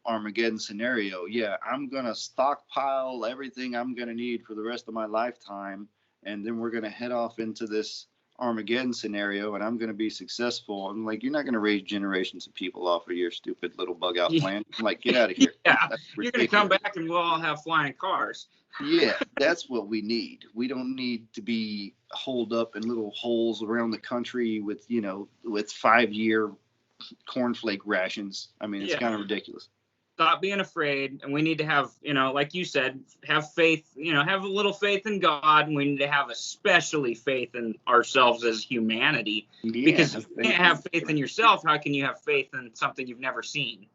Armageddon scenario. Yeah, I'm gonna stockpile everything I'm gonna need for the rest of my lifetime, and then we're gonna head off into this Armageddon scenario, and I'm going to be successful. I'm like, you're not going to raise generations of people off of your stupid little bug out plan. I'm like, get out of here. Yeah, you're going to come back and we'll all have flying cars. Yeah, that's what we need. We don't need to be holed up in little holes around the country with 5-year cornflake rations. I mean, it's kind of ridiculous. Stop being afraid, and we need to have, like you said, have faith, have a little faith in God, and we need to have especially faith in ourselves as humanity, because if you can't have faith in yourself, how can you have faith in something you've never seen?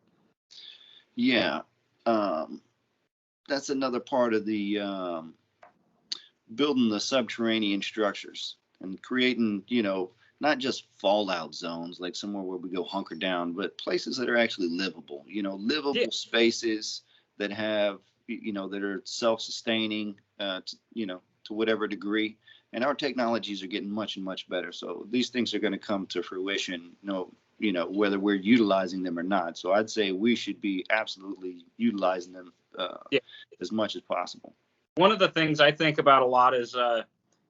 Yeah. That's another part of the building the subterranean structures and creating, not just fallout zones, like somewhere where we go hunker down, but places that are actually livable, spaces that have, that are self-sustaining, to whatever degree. And our technologies are getting much and much better. So these things are going to come to fruition, whether we're utilizing them or not. So I'd say we should be absolutely utilizing them as much as possible. One of the things I think about a lot is,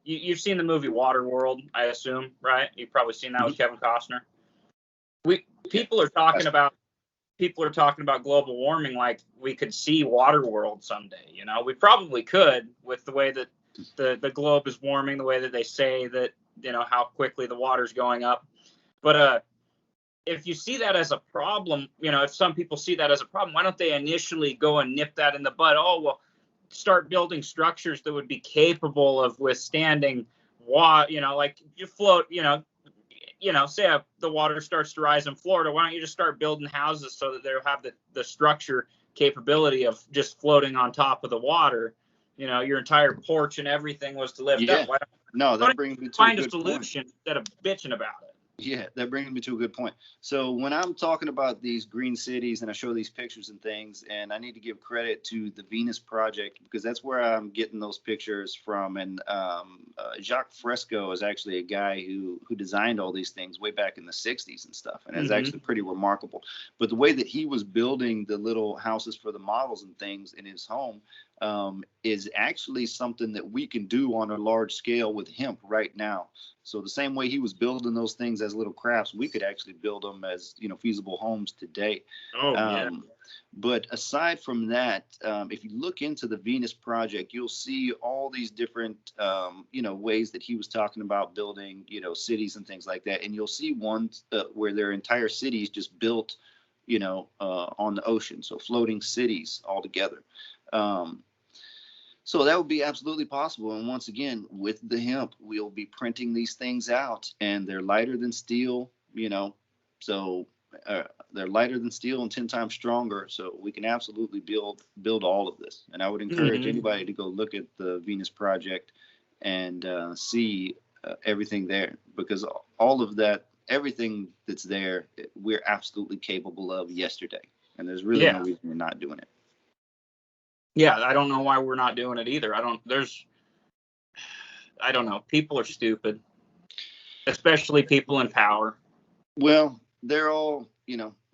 you've seen the movie Waterworld, I assume, right? You've probably seen that with Kevin Costner. People are talking about global warming like we could see Waterworld someday. We probably could, with the way that the globe is warming, the way that they say that, how quickly the water's going up. But if you see that as a problem, if some people see that as a problem, why don't they initially go and nip that in the bud? Oh, well, start building structures that would be capable of withstanding water, like you float, say the water starts to rise in Florida, why don't you just start building houses so that they'll have the structure capability of just floating on top of the water? Your entire porch and everything was to lift up. That brings me to find a solution instead of bitching about it. Yeah, that brings me to a good point. So when I'm talking about these green cities and I show these pictures and things, and I need to give credit to the Venus Project, because that's where I'm getting those pictures from. And Jacques Fresco is actually a guy who designed all these things way back in the 60s and stuff. And it's actually pretty remarkable. But the way that he was building the little houses for the models and things in his home is actually something that we can do on a large scale with hemp right now. So the same way he was building those things as little crafts, we could actually build them as, feasible homes today. Oh, yeah. But aside from that, if you look into the Venus Project, you'll see all these different, ways that he was talking about building, cities and things like that. And you'll see ones where their entire cities just built, on the ocean. So floating cities all together. So that would be absolutely possible. And once again, with the hemp, we'll be printing these things out, and they're lighter than steel, so they're lighter than steel and 10 times stronger. So we can absolutely build all of this. And I would encourage anybody to go look at the Venus Project and see everything there, because all of that, everything that's there, we're absolutely capable of yesterday. And there's really no reason we're not doing it. Yeah, I don't know why we're not doing it either. I don't know. People are stupid, especially people in power. Well, they're all,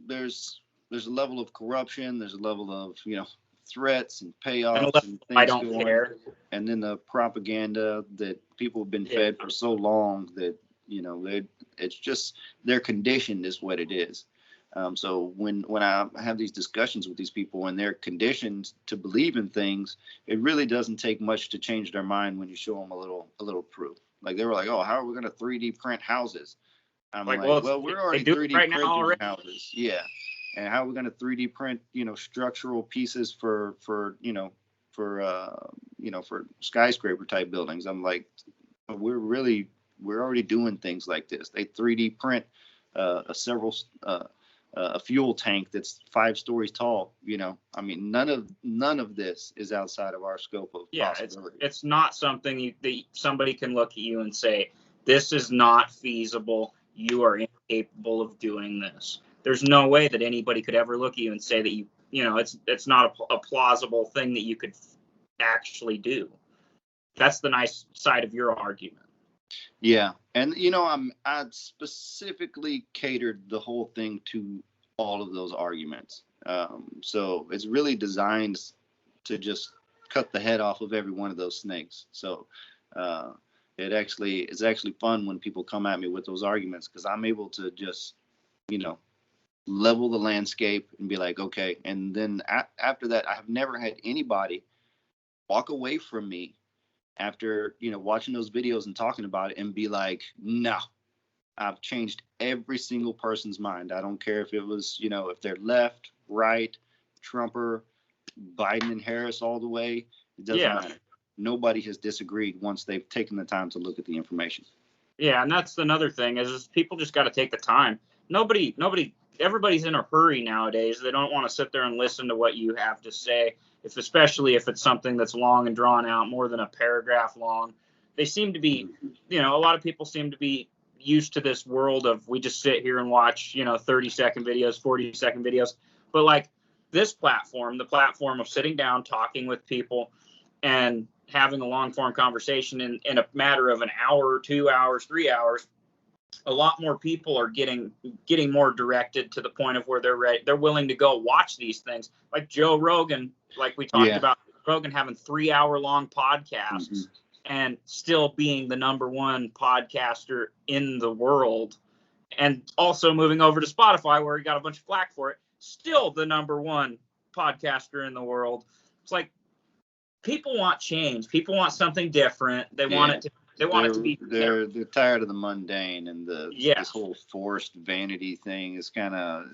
there's a level of corruption. There's a level of, threats and payoffs and things I don't care. And then the propaganda that people have been fed for so long that, it's just, they're conditioned is what it is. So when I have these discussions with these people and they're conditioned to believe in things, it really doesn't take much to change their mind when you show them a little proof. Like they were like, oh, how are we going to 3D print houses? I'm like, well, we're already 3D printing houses. Yeah. And how are we going to 3D print, structural pieces for skyscraper type buildings? I'm like, we're already doing things like this. They 3D print a fuel tank that's 5 stories tall. I mean, none of this is outside of our scope of possibility. It's not something that somebody can look at you and say, this is not feasible. You are incapable of doing this. There's no way that anybody could ever look at you and say that it's not a plausible thing that you could actually do. That's the nice side of your argument. Yeah. And, I specifically catered the whole thing to all of those arguments. So it's really designed to just cut the head off of every one of those snakes. So it's actually fun when people come at me with those arguments, because I'm able to just, level the landscape and be like, okay. And then after that, I have never had anybody walk away from me after, watching those videos and talking about it and be like, no, I've changed every single person's mind. I don't care if it was, if they're left, right, Trumper, Biden and Harris all the way. It doesn't matter. Nobody has disagreed once they've taken the time to look at the information. Yeah, and that's another thing is people just got to take the time. Everybody's in a hurry nowadays. They don't want to sit there and listen to what you have to say, especially if it's something that's long and drawn out, more than a paragraph long. They seem to be, a lot of people seem to be used to this world of we just sit here and watch, 30-second videos, 40-second videos. But like this platform, the platform of sitting down, talking with people and having a long form conversation in a matter of an hour, 2 hours, 3 hours, a lot more people are getting more directed to the point of where they're willing to go watch these things. Like Joe Rogan, like we talked about, Rogan having 3-hour-long podcasts and still being the number one podcaster in the world, and also moving over to Spotify where he got a bunch of flack for it, still the number one podcaster in the world. It's like people want change. People want something different. They want it to. They want it to be. They're tired of the mundane, and this whole forced vanity thing is kind of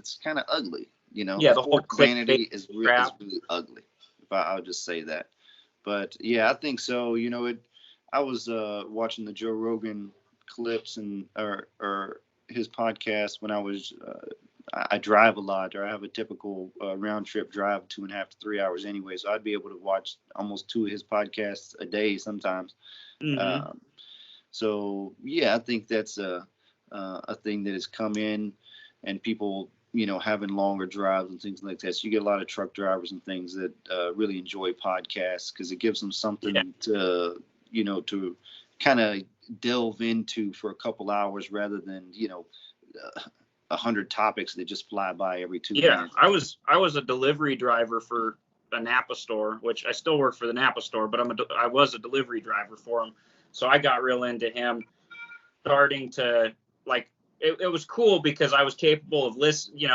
ugly. The whole vanity is really ugly. I'll just say that. But I think so. I was watching the Joe Rogan clips or his podcast when I was. I drive a lot, or I have a typical round trip drive 2.5 to 3 hours anyway. So I'd be able to watch almost 2 of his podcasts a day sometimes. So I think that's a thing that has come in, and people, having longer drives and things like that. So you get a lot of truck drivers and things that really enjoy podcasts because it gives them something to, to kind of delve into for a couple hours rather than, 100 topics that just fly by every 2 minutes. I was a delivery driver for a Napa store, which I still work for the Napa store, but I was a delivery driver for him. So I got real into him starting to like it was cool because I was capable of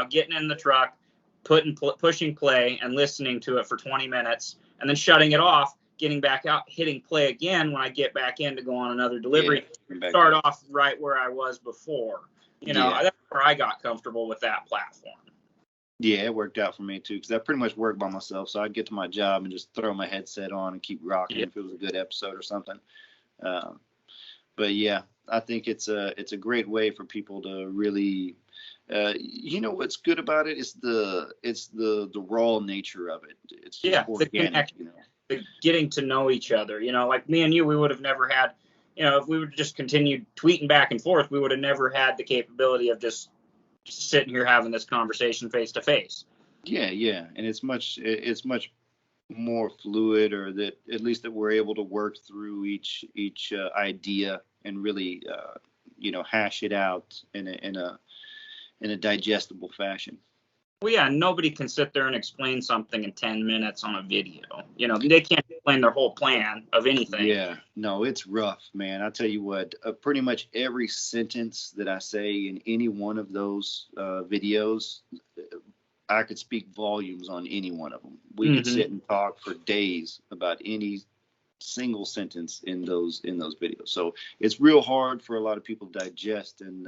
getting in the truck, pushing play and listening to it for 20 minutes and then shutting it off, getting back out, hitting play again when I get back in to go on another delivery, start off right where I was before. That's where I got comfortable with that platform. Yeah, it worked out for me too, because I pretty much worked by myself. So I'd get to my job and just throw my headset on and keep rocking if it was a good episode or something. But yeah, I think it's a great way for people to really, what's good about it is the raw nature of it. It's just organic, the getting to know each other. Like me and you, we would have never had, if we would have just continued tweeting back and forth, we would have never had the capability of just sitting here having this conversation face to face. Yeah, and it's much more fluid, or that at least that we're able to work through each idea and really hash it out in a digestible fashion. Well, yeah, nobody can sit there and explain something in 10 minutes on a video. They can't explain their whole plan of anything. Yeah, no, it's rough, man. I'll tell you what, pretty much every sentence that I say in any one of those videos, I could speak volumes on any one of them. We could sit and talk for days about any single sentence in those videos. So it's real hard for a lot of people to digest. And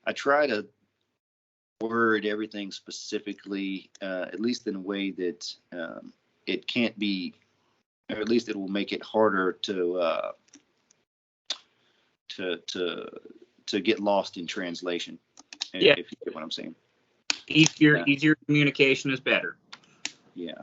I try to word everything specifically, at least in a way that it can't be, or at least it will make it harder to get lost in translation. If you get what I'm saying. Easier communication is better. Yeah.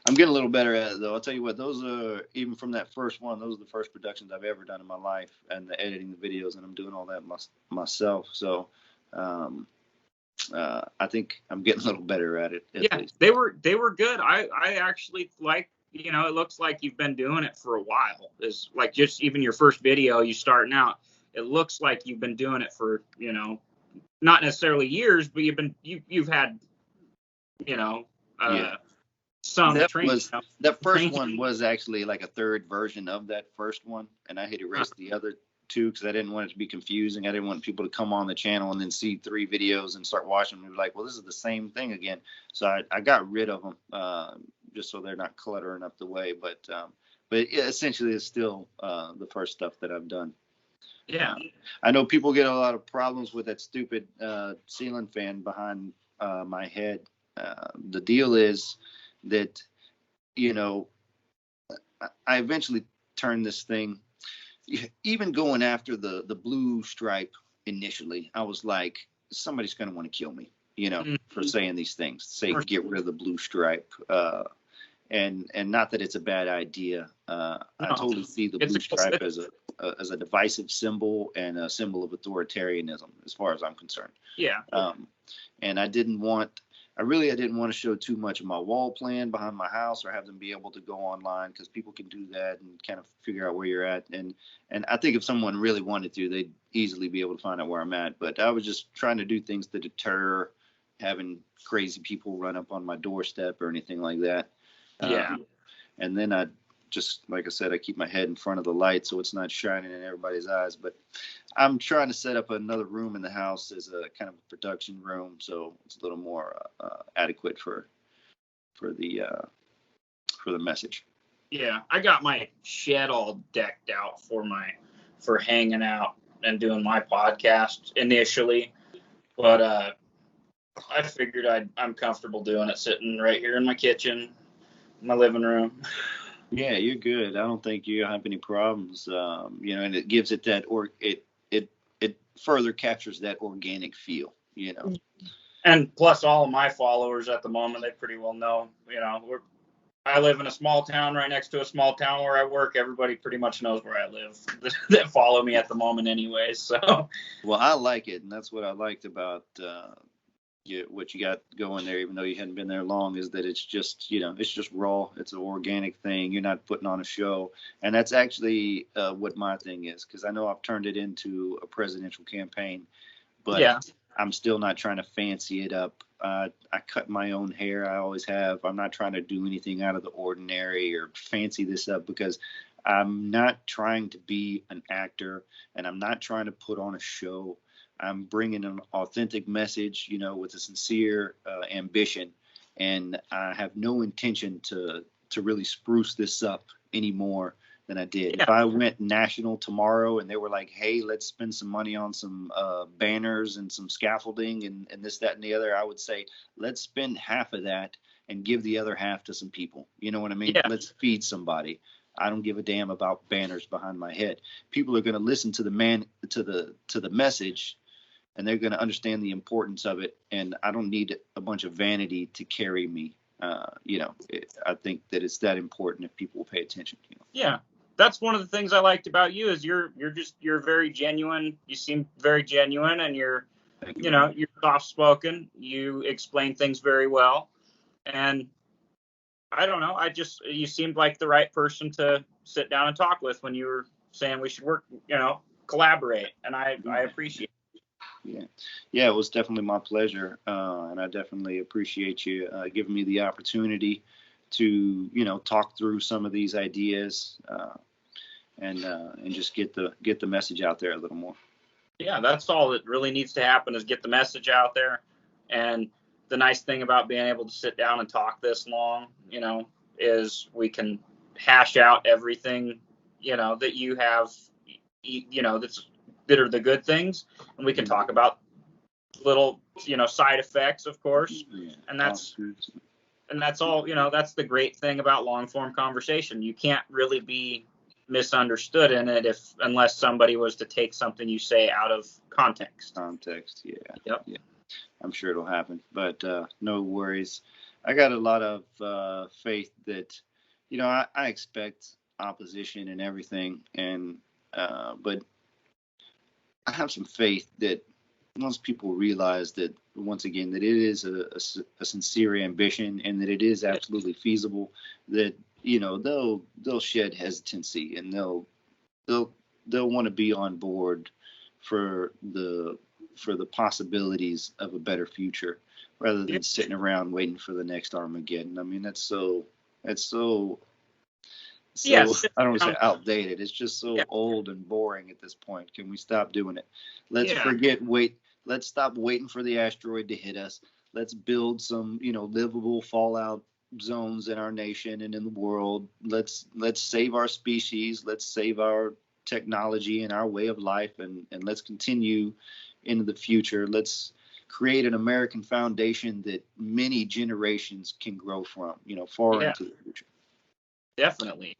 I'm getting a little better at it, though. I'll tell you what, those are, even from that first one, those are the first productions I've ever done in my life, and the editing the videos, and I'm doing all that myself. So I think I'm getting a little better at it. At least. They were good. I actually like, it looks like you've been doing it for a while. It's like just even your first video, you starting out, it looks like you've been doing it for, not necessarily years, but you've had, some training. That first one was actually like a third version of that first one, and I had erased the other two because I didn't want it to be confusing. I didn't want people to come on the channel and then see 3 videos and start watching them and be like, well, this is the same thing again. So I got rid of them just so they're not cluttering up the way. But essentially, it's still the first stuff that I've done. Yeah, I know people get a lot of problems with that stupid ceiling fan behind my head. The deal is that, I eventually turned this thing, even going after the blue stripe initially, I was like, somebody's going to want to kill me, for saying these things, get rid of the blue stripe. And not that it's a bad idea. I totally see the blue stripe as a divisive symbol and a symbol of authoritarianism, as far as I'm concerned. Yeah. And I didn't want to show too much of my wall plan behind my house, or have them be able to go online, because people can do that and kind of figure out where you're at. And I think if someone really wanted to, they'd easily be able to find out where I'm at. But I was just trying to do things to deter having crazy people run up on my doorstep or anything like that. And then I just, like I said, I keep my head in front of the light so it's not shining in everybody's eyes. But I'm trying to set up another room in the house as a kind of production room, so it's a little more adequate for the message. Yeah, I got my shed all decked out for hanging out and doing my podcast initially, but I figured I'm comfortable doing it sitting right here in my kitchen, my living room. Yeah, you're good. I don't think you have any problems. And it gives it that, it further captures that organic feel, And plus, all of my followers at the moment, they pretty well know, I live in a small town right next to a small town where I work. Everybody pretty much knows where I live that follow me at the moment anyways. So, well, I like it. And that's what I liked about what you got going there, even though you hadn't been there long, is that it's just, it's just raw. It's an organic thing. You're not putting on a show. And that's actually what my thing is, because I know I've turned it into a presidential campaign, but I'm still not trying to fancy it up. I cut my own hair. I always have. I'm not trying to do anything out of the ordinary or fancy this up, because I'm not trying to be an actor, and I'm not trying to put on a show. I'm bringing an authentic message, with a sincere ambition, and I have no intention to really spruce this up any more than I did. Yeah. If I went national tomorrow and they were like, "Hey, let's spend some money on some banners and some scaffolding and this, that, and the other," I would say, let's spend half of that and give the other half to some people. You know what I mean? Yeah. Let's feed somebody. I don't give a damn about banners behind my head. People are going to listen to the message, and they're going to understand the importance of it. And I don't need a bunch of vanity to carry me. I think that it's that important if people will pay attention. Yeah, that's one of the things I liked about you is you're very genuine. You seem very genuine, and you're soft spoken. You explain things very well, and I don't know. You seemed like the right person to sit down and talk with when you were saying we should work, collaborate, and I appreciate it. Yeah, it was definitely my pleasure, and I definitely appreciate you giving me the opportunity to, talk through some of these ideas and just get the message out there a little more. Yeah, that's all that really needs to happen is get the message out there. And the nice thing about being able to sit down and talk this long, is we can hash out everything, that you have, that are the good things, and we can talk about little, side effects, of course. And that's all, that's the great thing about long form conversation. You can't really be misunderstood in it unless somebody was to take something you say out of context. Yeah. Yep. Yeah. I'm sure it'll happen, but no worries. I got a lot of faith that, I expect opposition and everything, and but I have some faith that once people realize that, once again, that it is a sincere ambition and that it is absolutely feasible, that they'll shed hesitancy and they'll want to be on board for the possibilities of a better future rather than sitting around waiting for the next Armageddon. I mean, that's so yes, I don't want to say outdated. It's just so old and boring at this point. Can we stop doing it? Let's Let's stop waiting for the asteroid to hit us. Let's build some, livable fallout zones in our nation and in the world. Let's save our species. Let's save our technology and our way of life, and let's continue into the future. Let's create an American foundation that many generations can grow from, far into the future. Definitely.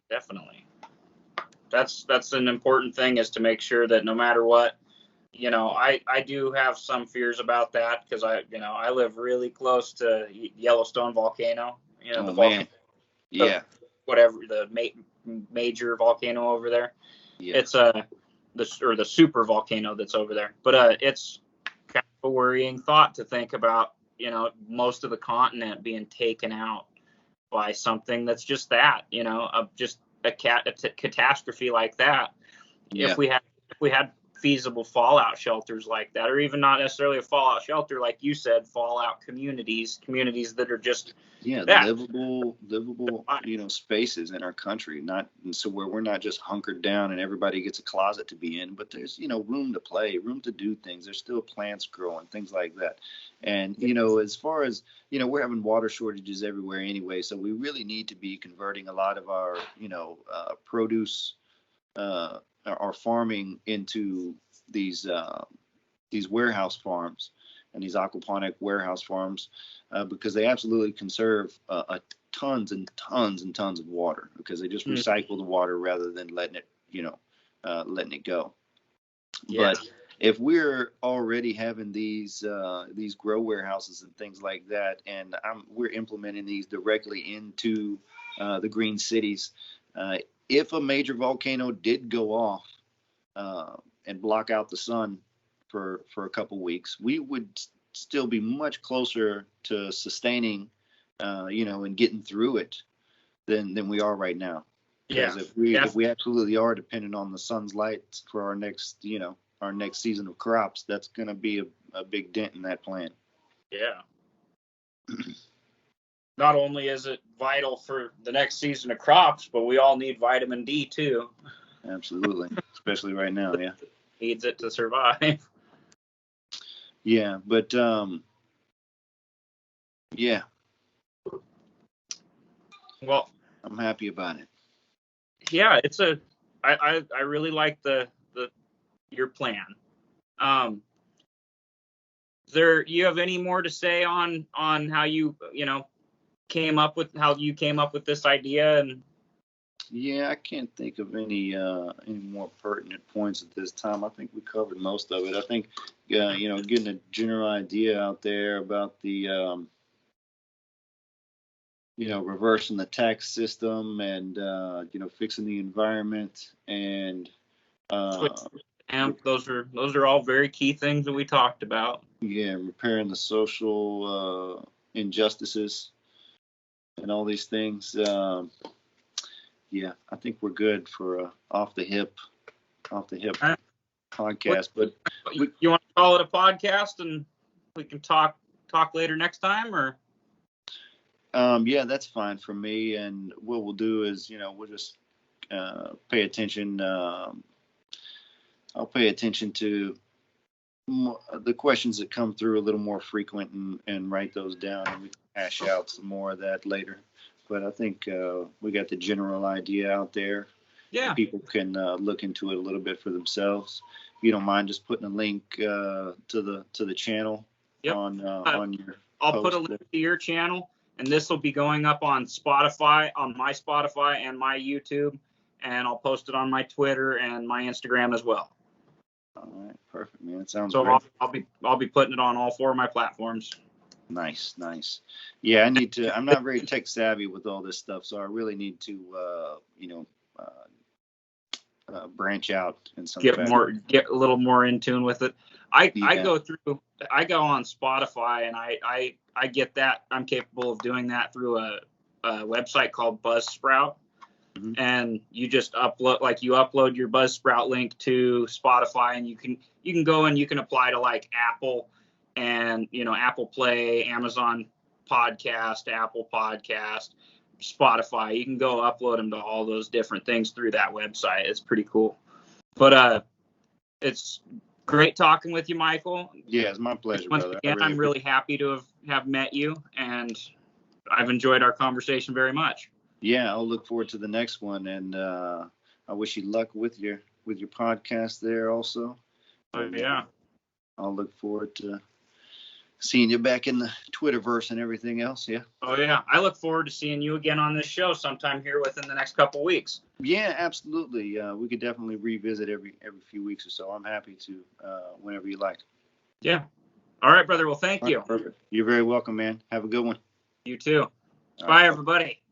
That's an important thing, is to make sure that no matter what, I do have some fears about that because I live really close to Yellowstone volcano. The volcano. Yeah. Whatever the major volcano over there. Yeah. It's the super volcano that's over there. But it's kind of a worrying thought to think about. Most of the continent being taken out by something that's just that. Just a catastrophe like that. Yeah. If we had feasible fallout shelters like that, or even not necessarily a fallout shelter, like you said, fallout communities that are just livable spaces in our country, not so where we're not just hunkered down and everybody gets a closet to be in, but there's room to play, room to do things. There's still plants growing, things like that. And as far as we're having water shortages everywhere anyway, so we really need to be converting a lot of our produce, our farming into these warehouse farms and these aquaponic warehouse farms, because they absolutely conserve tons and tons and tons of water, because they just recycle the water rather than letting it go. Yeah. But if we're already having these grow warehouses and things like that, and we're implementing these directly into the green cities, if a major volcano did go off and block out the sun for a couple weeks, we would still be much closer to sustaining, and getting through it than we are right now. Because if we absolutely are dependent on the sun's light for our next season of crops, that's going to be a big dent in that plan. Yeah. not only is it vital for the next season of crops, but we all need vitamin D too. Absolutely, especially right now. Yeah, needs it to survive. Yeah, but yeah. Well, I'm happy about it. Yeah, I really like your plan. You have any more to say on how you came up with this idea? And yeah, I can't think of any more pertinent points at this time. I think we covered most of it. I think getting a general idea out there about the reversing the tax system and fixing the environment and those are all very key things that we talked about. Yeah, repairing the social injustices and all these things. Yeah, I think we're good for a off the hip right. podcast. But you want to call it a podcast and we can talk later next time, or? Yeah, that's fine for me. And what we'll do is, we'll just pay attention. I'll pay attention to the questions that come through a little more frequent and write those down, and we can hash out some more of that later. But I think we got the general idea out there. Yeah. People can look into it a little bit for themselves. If you don't mind just putting a link to the channel. Yep. on your I'll put a link to your channel, and this will be going up on Spotify, on my Spotify and my YouTube, and I'll post it on my Twitter and my Instagram as well. All right, perfect, man. It sounds great. I'll be putting it on all 4 of my platforms. Nice. Yeah, I need to. I'm not very tech savvy with all this stuff, so I really need to, branch out and get a little more in tune with it. I go on Spotify, and I get that. I'm capable of doing that through a website called Buzzsprout. Mm-hmm. And you just upload your Buzzsprout link to Spotify, and you can go and you can apply to like Apple and Apple Play, Amazon Podcast, Apple Podcast, Spotify. You can go upload them to all those different things through that website. It's pretty cool. But it's great talking with you, Michael. Yeah, it's my pleasure, brother. Again, I'm really happy to have met you, and I've enjoyed our conversation very much. Yeah, I'll look forward to the next one, and I wish you luck with your podcast there also. Yeah. I'll look forward to seeing you back in the Twitterverse and everything else. Yeah. Oh yeah, I look forward to seeing you again on this show sometime here within the next couple weeks. Yeah, absolutely. We could definitely revisit every few weeks or so. I'm happy to whenever you like. Yeah. All right, brother. Well, thank you. Perfect. You're very welcome, man. Have a good one. You too. Bye, everybody.